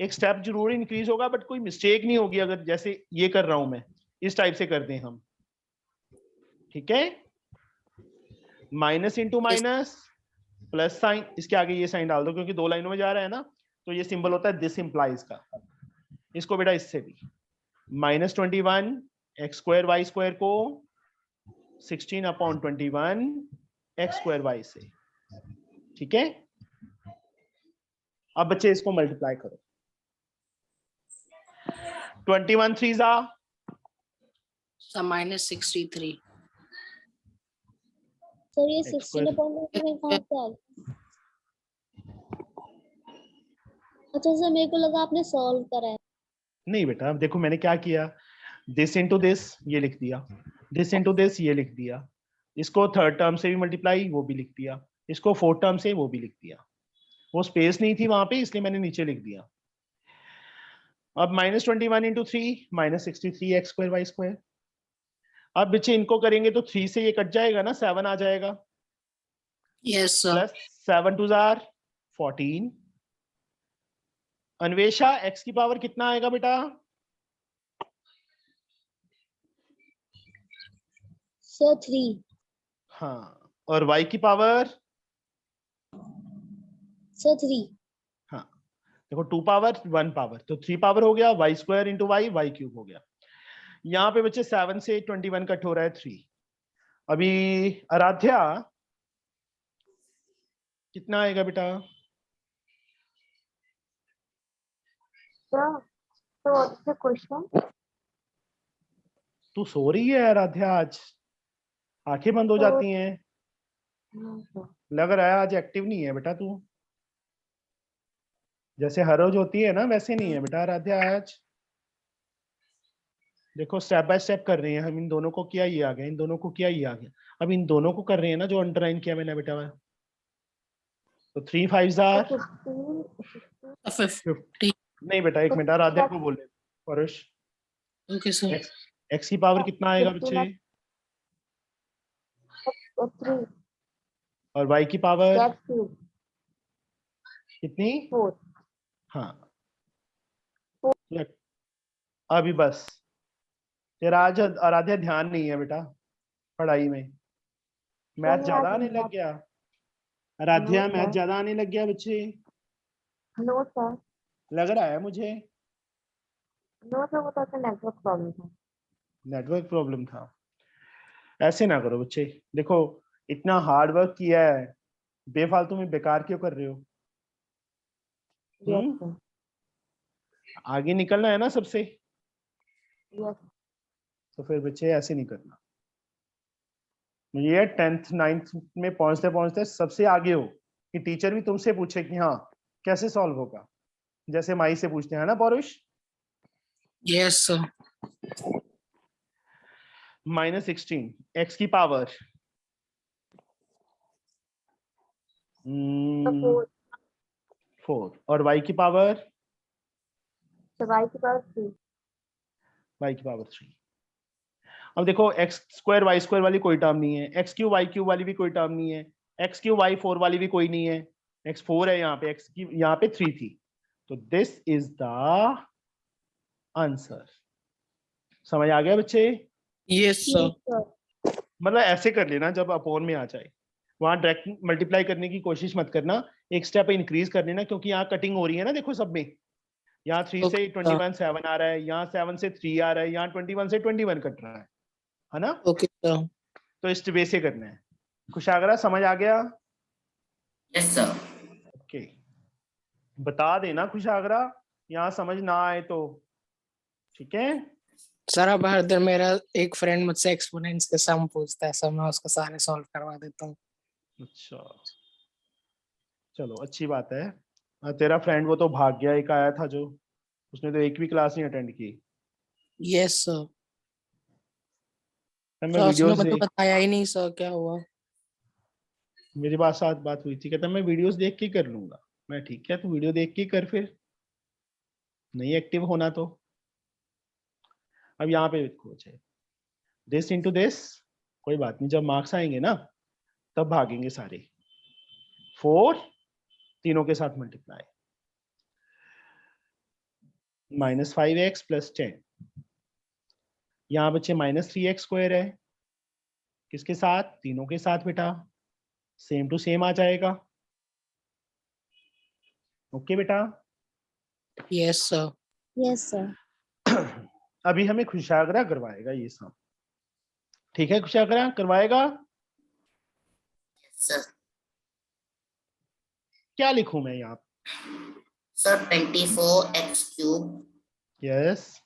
एक स्टेप जरूर इंक्रीज होगा, बट कोई मिस्टेक नहीं होगी अगर जैसे ये कर रहा हूं मैं, इस टाइप से करते हैं हम, ठीक है? Minus into minus plus sign, इसके आगे ये साइन डाल दो क्योंकि 2 लाइनों में जा रहा है ना, तो ये सिंबल होता है दिस इंप्लाइज का। इसको बेटा इससे भी -21 x स्क्वायर y स्क्वायर को 16/21 x स्क्वायर y से। ठीक है, अब बच्चे इसको मल्टीप्लाई करो। 21 3s are सर -63। सर ये X 16 square। अपॉन में कहाँ से आ गया? अच्छा सर मेरे को लगा आपने सॉल्व करा है। नहीं बेटा, अब देखो मैंने क्या किया, दिस इंटू दिस ये लिख दिया, दिस इंटू दिस ये लिख दिया, इसको थर्ड टर्म से भी मल्टीप्लाई वो भी लिख दिया, इसको फोर्थ टर्म से वो भी लिख दिया। वो स्पेस नहीं थी वहां पे इसलिए मैंने नीचे लिख दिया। अब -21 into 3 -63 x square Y square. अब बच्चे इनको करेंगे तो 3 से ये कट जाएगा ना, 7 आ जाएगा, yes sir. Plus 7 2s are 14। Anvesha x की पावर कितना आएगा बेटा? सर 3। हाँ, और y की पावर? सर 3। हाँ, देखो 2 पावर 1 पावर तो 3 पावर हो गया, y square into Y, Y cube हो गया। यहाँ पे बच्चे 7 से 21 कट हो रहा है 3। अभी आराध्या कितना आएगा बेटा? सर तो इससे क्वेश्चन तू सो रही है आराध्या? आज आंखें बंद हो तो जाती हैं, सर लग रहा है आज एक्टिव नहीं है बेटा तू। जैसे हर रोज होती है ना वैसे नहीं है बेटा आराध्या आज। देखो स्टेप बाय स्टेप कर रहे हैं हम, इन दोनों को किया ये आ गया, इन दोनों को किया ये आ गया, अब इन दोनों को कर रहे हैं ना जो अंडरलाइन किया मैंने बेटा। तो 3 5s are 15 50। नहीं बेटा, एक मिनट आराध्या को बोले परुष। Okay sir. x की पावर कितना आएगा बच्चे? 3 और y की पावर दैट्स 2 कितनी? 4 हाँ, अभी बस तेरा आज आराध्या ध्यान नहीं है बेटा पढ़ाई में, मैथ नहीं ज्यादा आज आने नहीं लग गया। आराध्या नो मैथ सर ज्यादा आने लग गया बच्चे, नो सर लग रहा है मुझे। नो सर वो तो आपका नेटवर्क प्रॉब्लम था। नेटवर्क प्रॉब्लम था। ऐसे ना करो बच्चे, देखो इतना हार्ड वर्क किया है, बेफालतू में बेकार क्यों कर रहे हो? यस सर आगे निकलना है ना सबसे, यस तो फिर बच्चे ऐसे नहीं करना। ये 10th 9th में पहुंचते पहुंचते सबसे आगे हो कि टीचर भी तुमसे पूछे कि हाँ कैसे सॉल्व होगा, जैसे माई से पूछते हैं ना पौरुष। Yes sir. -16 x की पावर तो 4 और y की पावर? y के पास 3 y की पावर 3। अब देखो x स्क्वायर y स्क्वायर वाली कोई टर्म नहीं है, x क्यूब y क्यूब वाली भी कोई टर्म नहीं है, x क्यूब y 4 वाली भी कोई नहीं है, x 4 है यहाँ पे, x की यहाँ पे 3 थी, तो दिस इज द आंसर। समझ आ गया बच्चे? Yes sir. सर मतलब ऐसे कर लेना जब अपोन में आ जाए, वहां डायरेक्ट मल्टीप्लाई करने की कोशिश मत करना, एक स्टेप इंक्रीज कर लेना, क्योंकि यहाँ कटिंग हो रही है ना, देखो सब में, यहाँ 3 से 21 7 आ रहा है, यहाँ 7 से 3 आ रहा है, यहाँ 21 से 21 कट रहा है ना? Okay sir. तो इस वे से करना है। खुशागरा समझ आ गया? Yes sir. ओके, बता देना खुशागरा, यहाँ समझ ना आए तो, ठीक है? सर अब हर दिन मेरा एक फ्रेंड मुझसे एक्सपोनेंट्स के सम पूछता है, सर मैं उसका सारे सॉल्व करवा देता हूँ। अच्छा, चलो अच्छी बात है। तेरा फ्रेंड वो तो भाग गया, एक आया था जो, उसने तो एक भी क्लास नहीं अटेंड की। Yes sir. मैं सर उसने वीडियोस मुझे देख, बताया ही नहीं सर क्या हुआ। मेरी साथ बात हुई थी, कहता मैं वीडियोस देख के कर लूंगा। मैं ठीक है, तू वीडियो देख के कर, फिर नहीं एक्टिव होना तो। अब यहाँ पे देखो, दिस इंटू दिस, कोई बात नहीं, जब मार्क्स आएंगे ना तब भागेंगे सारे। 4 तीनों के साथ मल्टीप्लाई, -5x + 10, यहाँ बच्चे -3x स्क्वायर है, किसके साथ? तीनों के साथ बेटा, सेम टू सेम आ जाएगा। ओके बेटा? Yes sir. Yes sir. अभी हमें खुशागरा करवाएगा ये सब, ठीक है? खुशागरा करवाएगा। सर क्या लिखूं मैं यहाँ? Sir, 24x cube. Yes,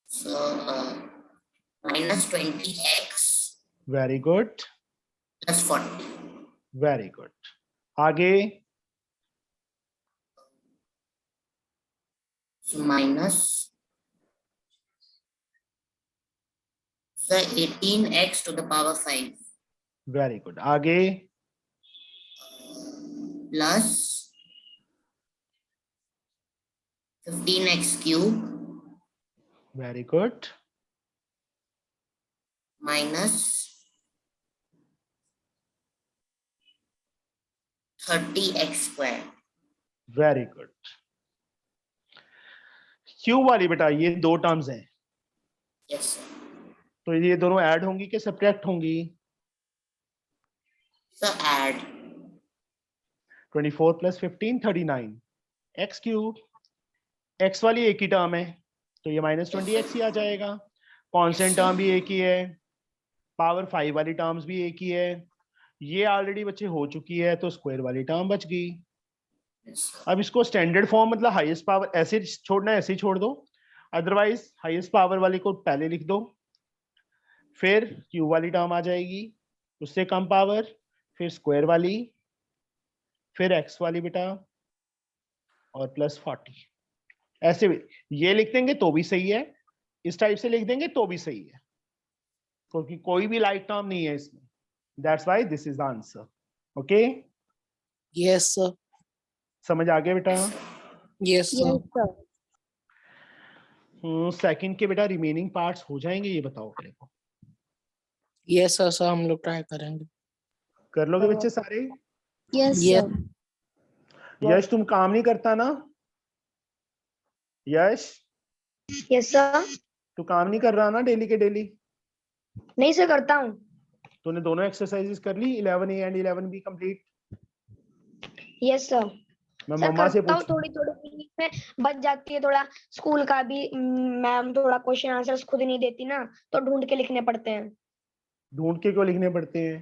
So minus 20x very good, plus 40. Very good. आगे So minus, sir, 18x to the power 5 very good. आगे plus 15x cube very good. minus 30x square. Very good. Cube वाली बेटा ये दो terms हैं, Yes, sir. तो ये दोनों ऐड होंगी कि सब्ट्रैक्ट होंगी? So add. 24 + 15 39 x cube. X वाली एक ही टर्म है तो ये -20x ही आ जाएगा. कांस्टेंट टर्म भी एक ही है, पावर 5 वाली टर्म्स भी एक ही है. ये ऑलरेडी बच्चे हो चुकी है तो स्क्वायर वाली टर्म बच गई. Yes, sir. अब इसको स्टैंडर्ड फॉर्म मतलब हाईएस्ट पावर ऐसे छोड़ना है, ऐसे ही छोड़ दो, अदरवाइज हाईएस्ट पावर वाली को पहले लिख दो, फिर क्यू वाली टर्म आ जाएगी, उससे कम पावर, फिर स्क्वायर वाली, फिर एक्स वाली बेटा और +40. ऐसे भी ये लिख देंगे तो भी सही है, इस टाइप से लिख देंगे तो भी सही है, क्योंकि कोई भी लाइक टर्म नहीं है इसमें. That's why this is the answer. Okay, Yes, sir. समझ आ गया बेटा? Yes, sir. Yes sir. Second के बेटा रिमेनिंग पार्ट्स हो जाएंगे, ये बताओ मेरे को. Yes, sir. सर हम लोग ट्राई करेंगे. कर लोगे बच्चे सारे? Yes Yes. सर. यश तुम काम नहीं करता ना? यश यस सर. तू काम नहीं कर रहा ना डेली के डेली? नहीं सर, करता हूँ. तूने दोनों एक्सरसाइजेस कर ली 11A and 11B complete? Yes sir. मैं सर मम्मा से करता हूँ, पूछ, थोड़ी थोड़ी में बच जाती है. थोड़ा स्कूल का भी मैम थोड़ा क्वेश्चन आंसर्स खुद नहीं देती ना, तो ढूंढ के लिखने पड़ते हैं. ढूंढ के क्यों लिखने पड़ते हैं?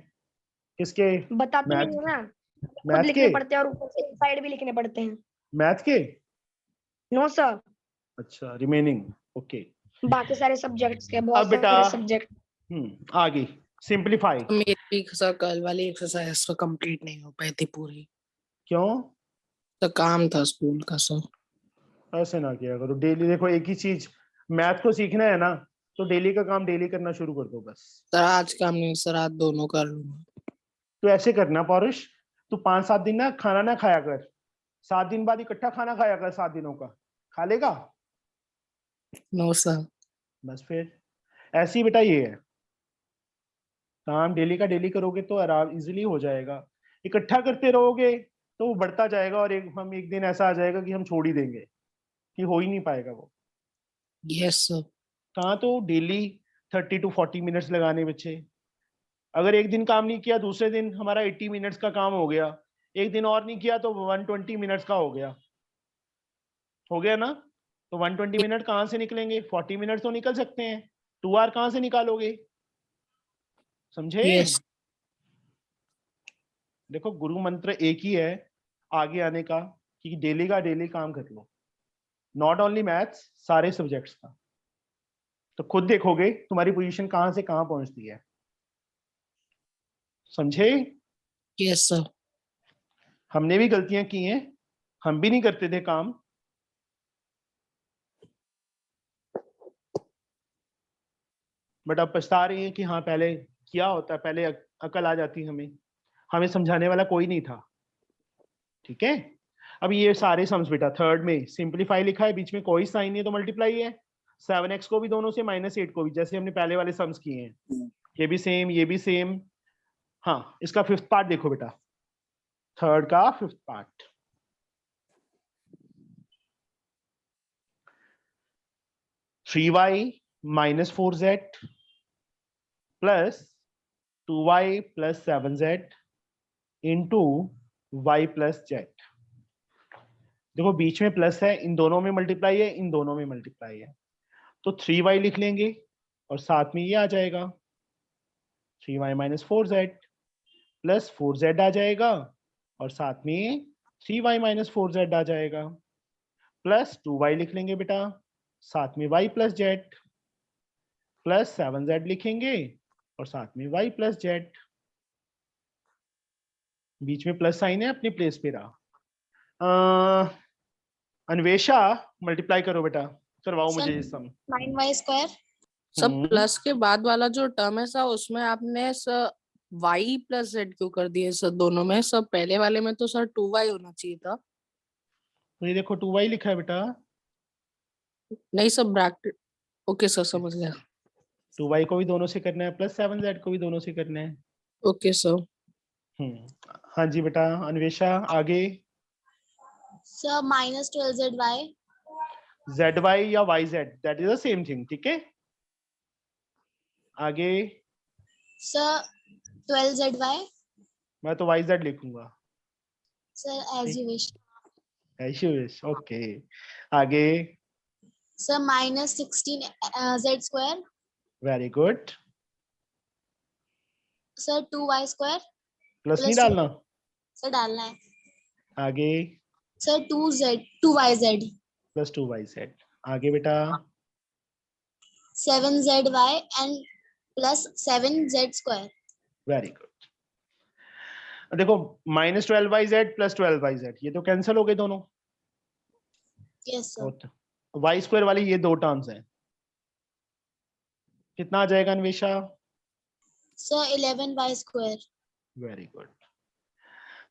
किसके? बताती मैथ नहीं है ना, खुद मैथ लिखने के? पड़ते हैं और ऊपर से साइड भी लिखने पड़ते हैं. मैथ के? नो सर, अच्छा, रिमेनिंग. ओके. बाकी सारे सब्जेक्ट्स के, अब बहुत बेटा सारे सब्जेक्ट. आगे सिंपलीफाई. मेरी भी सर कल वाली एक्सरसाइज तो कंप्लीट नहीं हो पाई थी पूरी. क्यों? तो काम था स्कूल का सर. ऐसे ना किया करो डेली. देखो एक ही चीज, मैथ को सीखना है ना, तो डेली का काम डेली करना शुरू कर दो बस. सर आज काम नहीं सर, आज दोनों कर लूंगा. तो ऐसे करना पौरुष, तू 5-7 दिन ना खाना ना खाया कर, 7 दिन बाद इकट्ठा खाना खाया कर, 7 दिनों का खा लेगा? No sir. बस फिर ऐसे ही बेटा ये है, काम डेली का डेली करोगे तो आराम इजीली हो जाएगा. इकट्ठा करते रहोगे तो वो बढ़ता जाएगा और एक दिन ऐसा आ जाएगा कि हम छोड़ ही देंगे, कि हो ही नहीं पाएगा वो. Yes sir. कहाँ तो डेली 30 to 40 मिनट्स लगाने बच्चे. अगर एक दिन काम नहीं किया, दूसरे दिन हमारा 80 मिनट्स का काम हो गया, एक दिन और नहीं किया तो 120 मिनट्स का हो गया ना. तो 120 मिनट कहाँ से निकलेंगे? 40 मिनट तो निकल सकते हैं, 2 आवर कहाँ से निकालोगे? समझे? यस. देखो गुरु मंत्र एक ही है आगे आने का, कि डेली का डेली काम कर लो, नॉट ओनली मैथ्स, सारे सब्जेक्ट्स का. तो खुद देखोगे तुम्हारी पोजीशन कहाँ से कहाँ पहुंचती है. समझे? Yes sir. हमने भी गलतियां की हैं, हम भी नहीं करते थे काम. बट अब पछता रही हैं कि हाँ पहले किया होता, पहले अकल आ जाती, हमें समझाने वाला कोई नहीं था. ठीक है. अब ये सारे सम्स बेटा थर्ड में सिंपलीफाई लिखा है, बीच में कोई साइन नहीं है तो मल्टीप्लाई है. 7x को भी दोनों से, -8 को भी, जैसे हमने पहले वाले सम्स किए हैं. ये भी सेम, ये भी सेम. हाँ, इसका 5th पार्ट देखो बेटा, थर्ड का 5th part. (3y - 4z plus 2y plus 7z into y plus z. देखो बीच में प्लस है, इन दोनों में मल्टीप्लाई है, इन दोनों में मल्टीप्लाई है, तो 3y लिख लेंगे और साथ में ये आ जाएगा 3y - 4z प्लस 4z आ जाएगा और साथ में 3y माइनस 4z आ जाएगा, प्लस 2y लिख लेंगे बेटा, साथ में y plus Z, plus 7z लिखेंगे और साथ में y प्लस जेड। बीच में प्लस साइन है, अपनी प्लेस पे रहा। अन्वेषा मल्टीप्लाई करो बेटा, करवाओ मुझे ये सम। 9y स्क्वायर सब प्लस के बाद वाला जो टर्म है सर, उसमें आपने सर y प्लस z क्यों कर दिए सर दोनों में? सर पहले वाले में तो सर 2y होना चाहिए था। तो ये देखो 2y लिखा है बेटा, नहीं सर ब्रैकेट, ओके सर समझ गया। 2y को भी दोनों से करना है, प्लस 7z को भी दोनों से करना है। Okay sir. हाँ जी बेटा, अन्वेषा आगे। सर माइनस 12zy zy या yz, that is the same thing, ठीक है। आगे सर 12zy मैं तो yz लिखूंगा, सर एज यू विश। ऐसे विश, ओके। आगे sir minus 16z square very good. Sir 2y square plus नहीं प्लस डालना, सर डालना है। आगे सर 2yz प्लस 2yz। आगे बेटा 7zy and plus 7z square. Very good. देखो माइनस 12yz प्लस 12yz, ये तो कैंसिल हो गए दोनों। Yes sir. y स्क्वायर वाली ये दो टर्म्स हैं, कितना आ जाएगा Anvesha? Sir 11y square very good.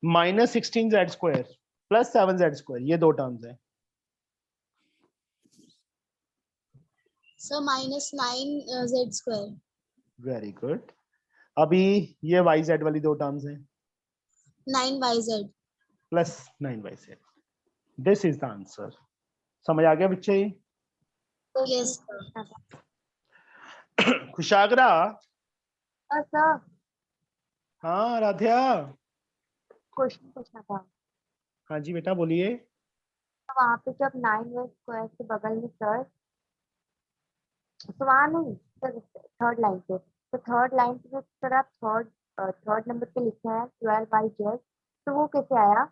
Minus 16z square plus 7z square, ये दो टर्म्स हैं। Sir minus 9z square. Very good. अभी ये yz वाली दो टर्म्स हैं, 9yz। Plus 9yz। This is the answer. समझ आ गया बच्चे? यस खुशागरा। सर हाँ राध्या। क्वेश्चन पूछना था। हाँ जी बेटा बोलिए। तो वहाँ पे जब 9y स्क्वायर के बगल में सर, तो वहाँ नहीं सर, थर्ड लाइन पे, तो थर्ड लाइन पे सर आप थर्ड नंबर पे लिखा है 12y z, तो वो कैसे आया?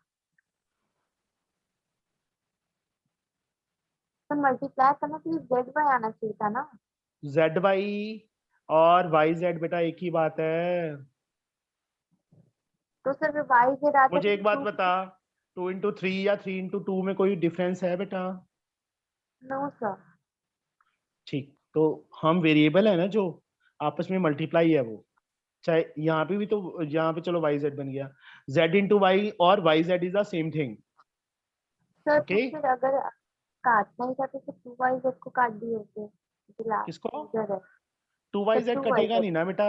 तो मल्टीप्लाई करना तो z y आना चाहिए था ना। zy और yz बेटा एक ही बात है। तो सर y z आता मुझे है एक बात तो बता, 2 into 3 या 3 into 2 में कोई डिफरेंस है बेटा? No sir. ठीक, तो हम वेरिएबल है ना जो आपस में मल्टीप्लाई है वो, चाहे यहाँ पे भी, तो यहाँ पे चलो yz बन गया, z into y और yz is the same thing. Sir okay, तो फिर अगर काटना ही था तो फिर 2y z को काट दिए होते। किसको? इधर है 2yz तो कटेगा 2yz नहीं ना बेटा,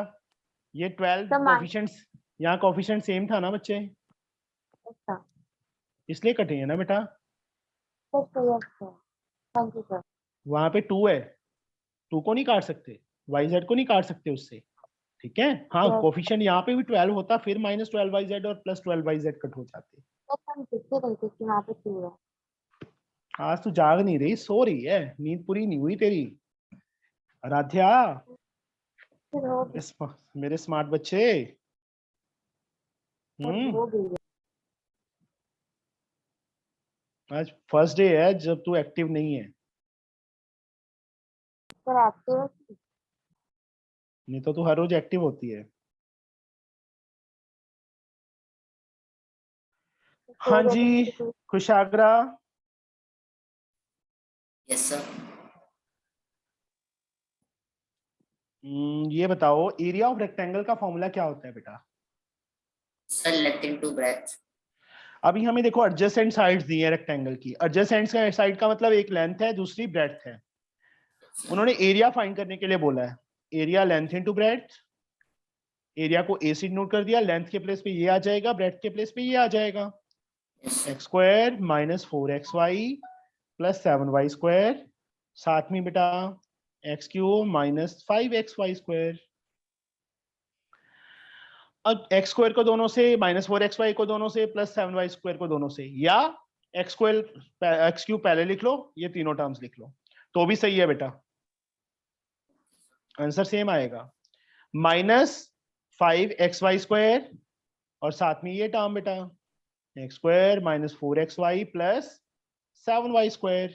ये 12 तो मान कोफिशिएंट्स, यहाँ कोफिशिएंट सेम था ना बच्चे, अच्छा इसलिए कटेंगे ना बेटा। सर। तो yes sir, thank you sir. वहां पे 2 है, 2 को नहीं काट सकते, yz को नहीं काट सकते उससे, ठीक है। हाँ यस कोफिशिएंट यहाँ पे भी 12 होता, फिर माइनस 12yz और प्लस 12yz कट हो जाते। सर, हम देखते रहे थे कि वहाँ पे 2 है। आज तू जाग नहीं रही, सो रही है, नींद पूरी नहीं हुई तेरी। आराध्या, फिर हो मेरे स्मार्ट बच्चे। हो गई है। आज फर्स्ट डे है जब तू एक्टिव नहीं है, सर एक्टिव नहीं तो तू हर रोज एक्टिव होती है। हाँ जी खुशागरा। Yes sir. ये बताओ एरिया ऑफ रेक्टेंगल का फॉर्मूला क्या होता है बेटा? Sir left into breadth. अभी हमें देखो एडजेसेंट साइड्स दी है रेक्टेंगल की, एडजेसेंट साइड का मतलब एक लेंथ है दूसरी ब्रेड्थ है। उन्होंने एरिया फाइंड करने के लिए बोला है, area length into breadth. Area को ए से नोट कर दिया, लेंथ के प्लेस पे ये आ जाएगा, ब्रेड्थ के प्लेस पे ये आ जाएगा। X square minus 4xy plus 7y square, साथ में बेटा x cube minus 5xy square. अब एक्स स्क्वायर को दोनों से, माइनस 4xy को दोनों से, प्लस 7y स्क्वायर को दोनों से, या एक्स स्क्वायर एक्स क्यूब पहले लिख लो, ये तीनों टर्म्स लिख लो तो भी सही है बेटा, आंसर सेम आएगा। माइनस 5xy स्क्वायर और साथ में ये टर्म बेटा x square minus 4xy plus 7y square.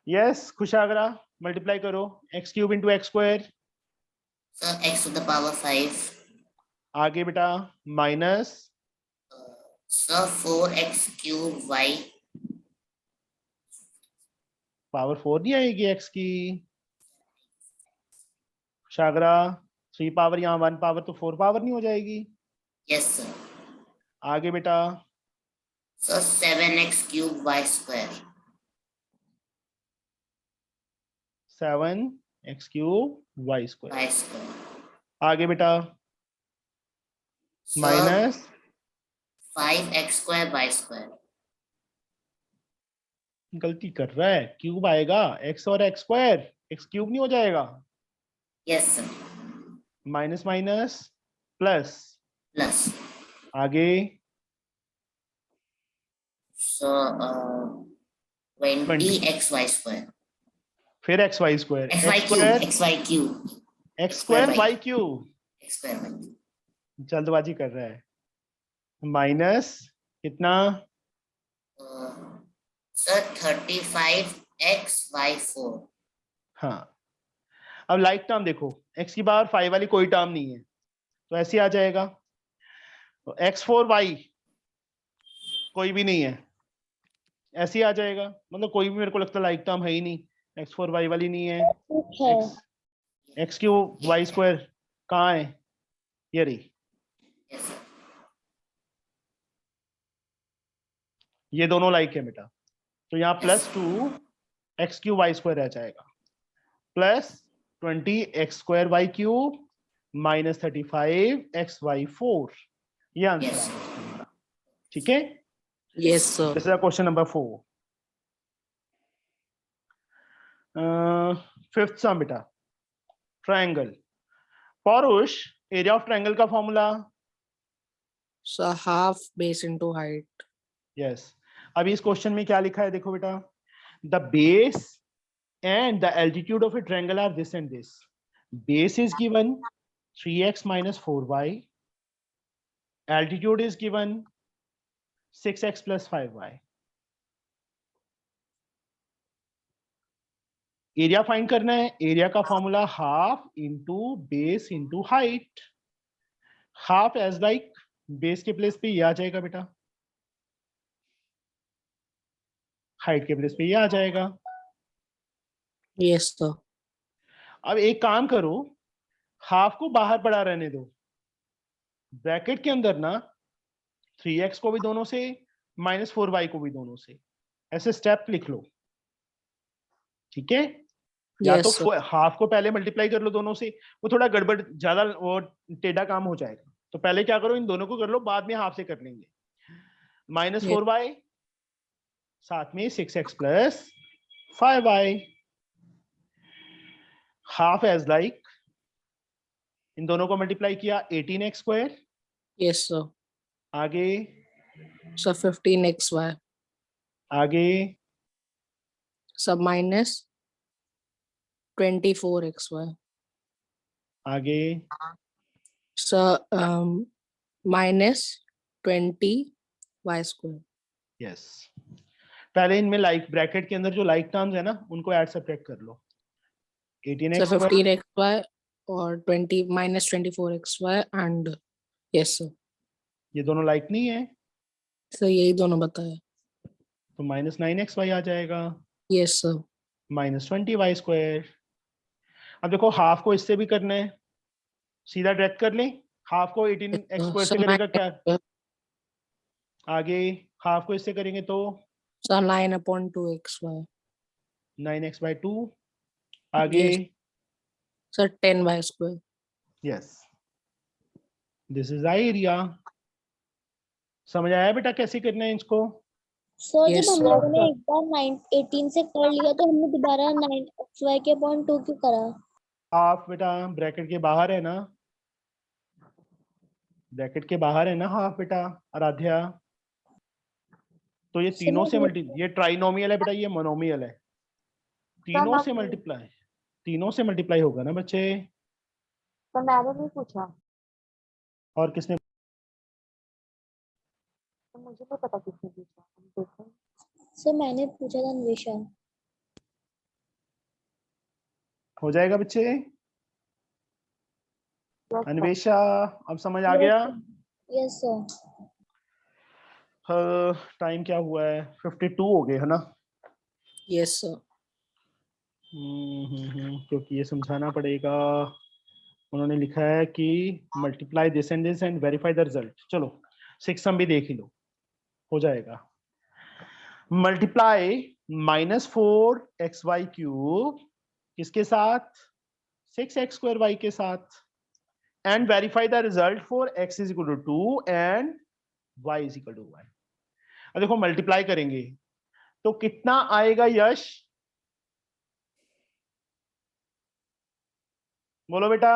Yes Khushagra multiply करो x cube into x square. Sir, x to the power 5. आगे बेटा minus Sir, 4x cube y. Power 4 नहीं आएगी एक्स की शागरा। 3 पावर यहाँ 1 पावर तो 4 पावर नहीं हो जाएगी। Yes, sir. आगे बेटा Sir, 7x cube y square. 7x cube Y square. Y square. आगे बेटा Sir, minus 5x square y square. गलती कर रहा है क्यूब आएगा x और x स्क्वायर x क्यूब नहीं हो जाएगा। Yes, sir. Minus minus plus Plus. आगे So, 20xy square. फिर x y square xy x cube. Square xy cube. x square y. y cube. x square y. जल्दबाजी कर रहा है। माइनस कितना Sir, 35xy4. हाँ अब लाइक टर्म देखो x की पावर 5 वाली कोई टर्म नहीं है तो ऐसे आ जाएगा। तो x4y कोई भी नहीं है ऐसे ही आ जाएगा। मतलब कोई भी मेरे को लगता है लाइक टर्म है ही नहीं। x4y वाली नहीं है। ठीक है x क्यूब y स्क्वायर कहाँ है ये रही। Yes, sir. ये दोनों लाइक है बेटा तो यहाँ Yes. Plus 2 X cube Y square रह जाएगा plus 20 X square Y cube minus 35 X Y 4 ये आंसर Yes. है। ठीक है Yes, sir. This is question number 4। Fifth sum बेटा triangle. Paurush area of triangle का formula. So half base into height. Yes अभी इस क्वेश्चन में क्या लिखा है देखो बेटा the base and the altitude of a triangle are this and this. Base is given 3x minus 4y. Altitude is given 6x plus 5y. Area find करना है। एरिया का formula half into base into height. Half as like base के place पे ये आ जाएगा बेटा height के place पे ये आ जाएगा। Yes, sir. अब एक काम करो हाफ को बाहर पड़ा रहने दो ब्रैकेट के अंदर ना 3x को भी दोनों से माइनस 4y को भी दोनों से ऐसे स्टेप लिख लो। ठीक है या Yes, तो sir. हाफ को पहले मल्टीप्लाई कर लो दोनों से वो थोड़ा गड़बड़ ज्यादा वो टेढ़ा काम हो जाएगा तो पहले क्या करो इन दोनों को कर लो बाद में हाफ से कर लेंगे। Minus Yes. 4y साथ में 6x plus 5y half as like इन दोनों को मल्टीप्लाई किया 18x स्क्वायर। Yes, sir. आगे So 15xy. आगे So minus 24xy. आगे So minus 20y square. Yes पहले इनमें लाइक ब्रैकेट के अंदर जो लाइक टर्म्स है ना उनको ऐड सब्ट्रैक्ट कर लो। 18x So square 15xy or 20 minus 24xy and yes, sir. ये दोनों लाइक नहीं है So यही दोनों बताया। तो माइनस 9xy आ जाएगा Yes, sir. Minus 20y square. अब देखो हाफ को इससे भी करना है सीधा डायरेक्ट कर लें। हाफ को 18x स्क्वायर से So करेगा क्या 9 आगे हाफ को इससे करेंगे तो so 9/2xy. 9x/2 आगे Yes. So 10y square. Yes this is area. समझ आया बेटा कैसे करना है इसको। सर Yes, जब हम sir. लोगों ने एक बार 18 से कर लिया तो हमने दोबारा 9xy के अपॉन 2 क्यों करा? हाफ बेटा ब्रैकेट के बाहर है ना ब्रैकेट के बाहर है ना हाफ बेटा आराध्या। तो ये तीनों से मल्टी ये ट्राइनोमियल है बेटा ये मोनोमियल है तीनों से मल्टीप्लाई होगा ना बच्चे। तो मैंने नहीं पूछा। और किसने? तो मुझे नहीं पता किसने पूछा, हम देखें। सर मैंने पूछा था अन्वेषा। हो जाएगा बच्चे? Yes, sir. अन्वेषा, अब समझ आ गया? Yes sir. टाइम क्या हुआ है? 52 हो गए है ना? Yes sir. क्योंकि ये समझाना पड़ेगा। उन्होंने लिखा है कि multiply this and this and verify the result. चलो 6 सम भी देख ही लो, हो जाएगा। मल्टीप्लाई -4xy क्यूब किसके साथ? 6x² के साथ, and verify the result for x is equal to 2 and y is equal to 1। अब देखो मल्टीप्लाई करेंगे तो कितना आएगा यश? बोलो बेटा।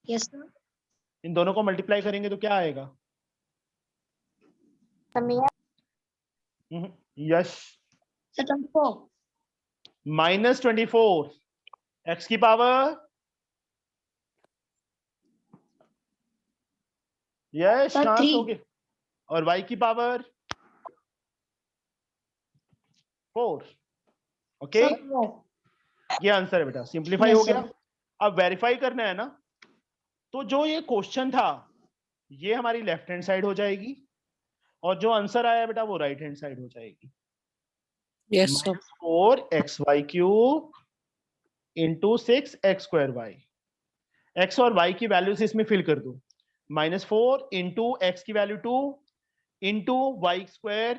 Yes sir. इन दोनों को मल्टीप्लाई करेंगे तो क्या आएगा? समय यश सर 24। -24 x की पावर, यश सर, कहां से 3। हो गए? और y की पावर 4। ओके, ये आंसर है बेटा। सिंप्लीफाई हो गया। अब वेरीफाई करना है ना, तो जो ये क्वेश्चन था ये हमारी लेफ्ट हैंड साइड हो जाएगी, और जो आंसर आया बेटा वो राइट हैंड साइड हो जाएगी। Yes sir. -4xy cube into 6x²y। x और y की वैल्यूज इसमें फिल कर दो। -4 इंटू x की वैल्यू 2 इंटू y²,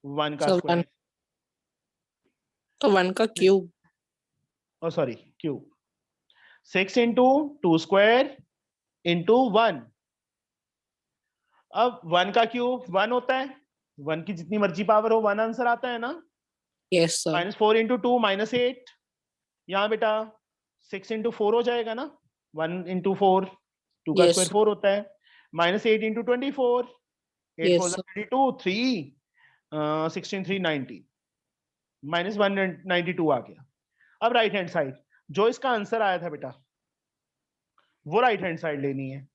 1 का So, स्क्वायर, तो 1 का क्यूब। ओ सॉरी क्यूब, 6 इंटू 2² इंटू 1। अब 1 का क्यूब 1 होता है, 1 की जितनी मर्जी पावर हो 1 आंसर आता है ना। Yes sir. -4 इंटू 2 -8। यहाँ बेटा 6 इंटू 4 हो जाएगा ना, 1 इंटू 4, 2 का Yes, स्क्वायर sir. 4 होता है। -8 इंटू 24, 8 Yes, 4 sir. 32, 3 16 3 90, -192 आ गया। अब राइट हैंड साइड जो इसका आंसर आया था बेटा वो राइट हैंड साइड लेनी है।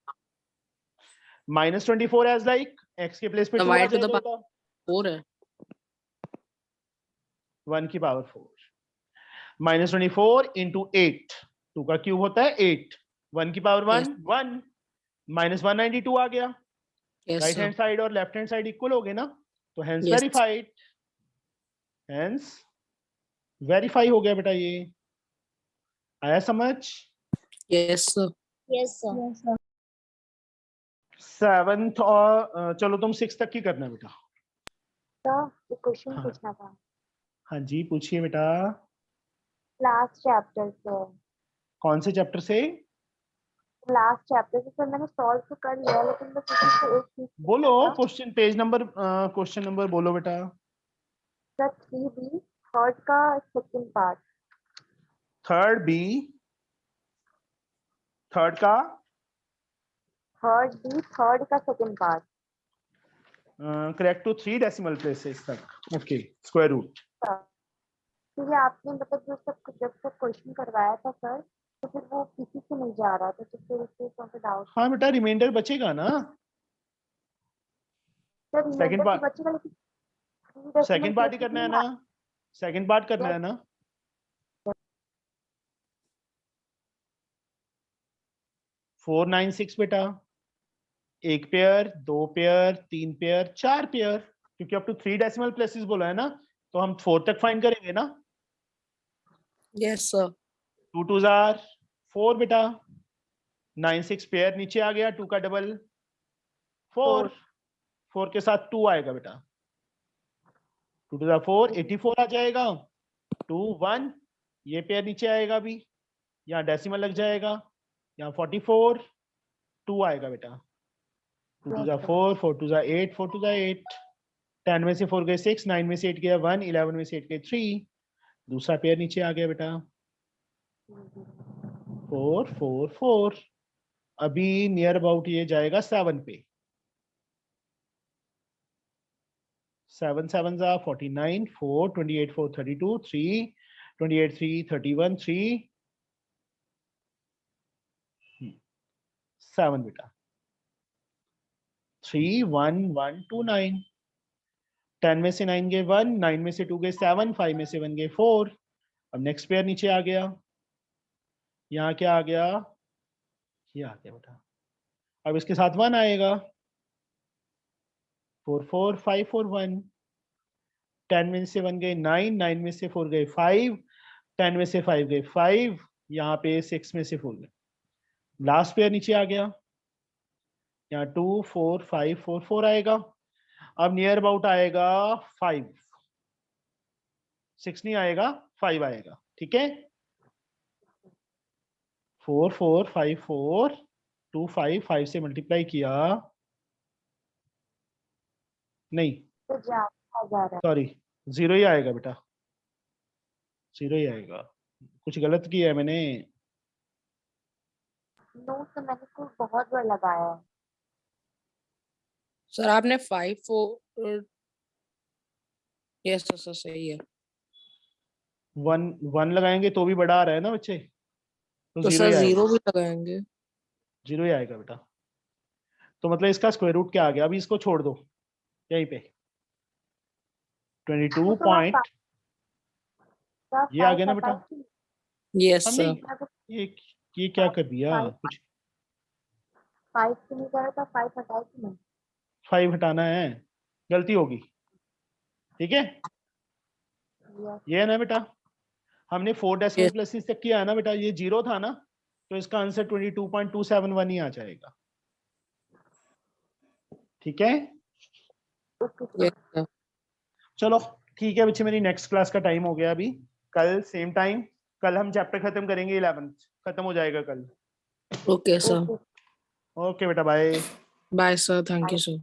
-24 एज लाइक x के प्लेस पे The 2 आ y to the जाएगा power बेटा, 4 है। 1 की पावर 4। -24 इंटू 8, 2 का क्यूब होता है 8, 1 की पावर 1 Yes. 1, -192 आ गया। Yes, right sir. Hand side और लेफ्ट हैंड साइड इक्वल हो गए ना, तो hence Yes. Verified, hence verify हो गया बेटा। ये आया समझ? Yes, sir. Yes sir. 7th और चलो तुम 6 तक की करना बेटा। तो एक क्वेश्चन हाँ पूछना था हाँ जी पूछिए बेटा। लास्ट चैप्टर से। कौन से चैप्टर से? लास्ट चैप्टर से सर मैंने सॉल्व तो कर लिया, लेकिन बस इसमें एक चीज बोलो पूछना था। Question page number, question number बोलो बेटा। सर 3B थर्ड का second part. Third B, third का थर्ड B थर्ड का second part. Correct to 3 decimal places तक। Okay, square root. तो ये आपने मतलब जब से क्वेश्चन करवाया था सर, तो फिर वो किसी से नहीं जा रहा था, तो फिर उससे थोड़ा डाउट। हाँ बेटा रिमाइंडर बचेगा ना। सर सेकंड रिमाइंडर तो पार्ट, बचेगा, लेकिन सेकंड पार्ट ही करना है ना, सेकंड पार्ट करना है ना। 4 9 6 बेटा, 1 पेयर, 2 पेयर, 3 पेयर, 4 पेयर, क्योंकि अब टू 3 डेसिमल प्लेसेस बोला है ना, तो हम 4 तक फाइंड करेंगे ना। Yes, sir. 2 2 जार 4 बेटा, 9 6 पेयर नीचे आ गया, 2 का डबल 4, 4 के साथ 2 आएगा बेटा, 2 2 4, 84 आ जाएगा। 2 1, ये पेयर नीचे आएगा अभी, यहाँ डेसिमल लग जाएगा, यहाँ 44, 2 आएगा बेटा। 2 2 4, 4 2 8, 4 2 8, 10 में से 4 गए 6, 9 में से 8 गया 1, 11 में से 8 गए 3, दूसरा पेयर नीचे आ गया बेटा 4 4 4। अभी नियर अबाउट ये जाएगा 7 पे, 7 7 49, 4 28 4 32, 3 28 3 31, 3 7 बेटा। 3 1 1 2 9। 10 में से 9 गए 1, 9 में से 2 गए 7, 5 में से 1 गए 4। अब नेक्स्ट पेयर नीचे आ गया, यहाँ क्या आ गया, ये आ गया बेटा। अब इसके साथ 1 आएगा, 4 4 5 4 1। 10 में से 1 गए 9, 9 में से 4 गए 5, 10 में से 5 गए 5, यहाँ पे 6 में से 4 गए। लास्ट पेयर नीचे आ गया, यहाँ 2 4 5 4 4 आएगा। अब नियर अबाउट आएगा 5, 6 नहीं आएगा, 5 आएगा। ठीक है, 4 4 5 4 2 5 5 से मल्टीप्लाई किया, नहीं तो जा जा रहा सॉरी 0 ही आएगा बेटा, 0 ही आएगा। कुछ गलत किया है मैंने। है। नोट तो मैंने इसको बहुत बार लगाया है। सर आपने 5 4 यस सर सही है। 1 लगाएंगे तो भी बड़ा आ रहा है ना बच्चे, तो तो 0 सर ही आएगा, 0 भी लगाएंगे। 0 ही आएगा बेटा। तो मतलब इसका स्क्वायर रूट क्या आ गया, अभी इसको छोड़ दो यहीं पे, 22 पॉइंट सर ये आ गया ना बेटा। यस हमने सर। ये क्या कर दिया, कुछ 5 से नहीं करा था, 5 हटाए कि नहीं? 5 हटाना है, गलती होगी। ठीक है, Yes. ये है ना बेटा, हमने 4 डेसिमल प्लेसेस तक किया है ना बेटा, ये 0 था ना, तो इसका आंसर 22.271 ही आ जाएगा। ठीक है, यस सर। चलो ठीक है बच्चे, मेरी नेक्स्ट क्लास का टाइम हो गया अभी। कल सेम टाइम, कल हम चैप्टर खत्म करेंगे, 11th खत्म हो जाएगा कल। Okay sir. ओके बेटा, bye. Bye sir, thank you sir.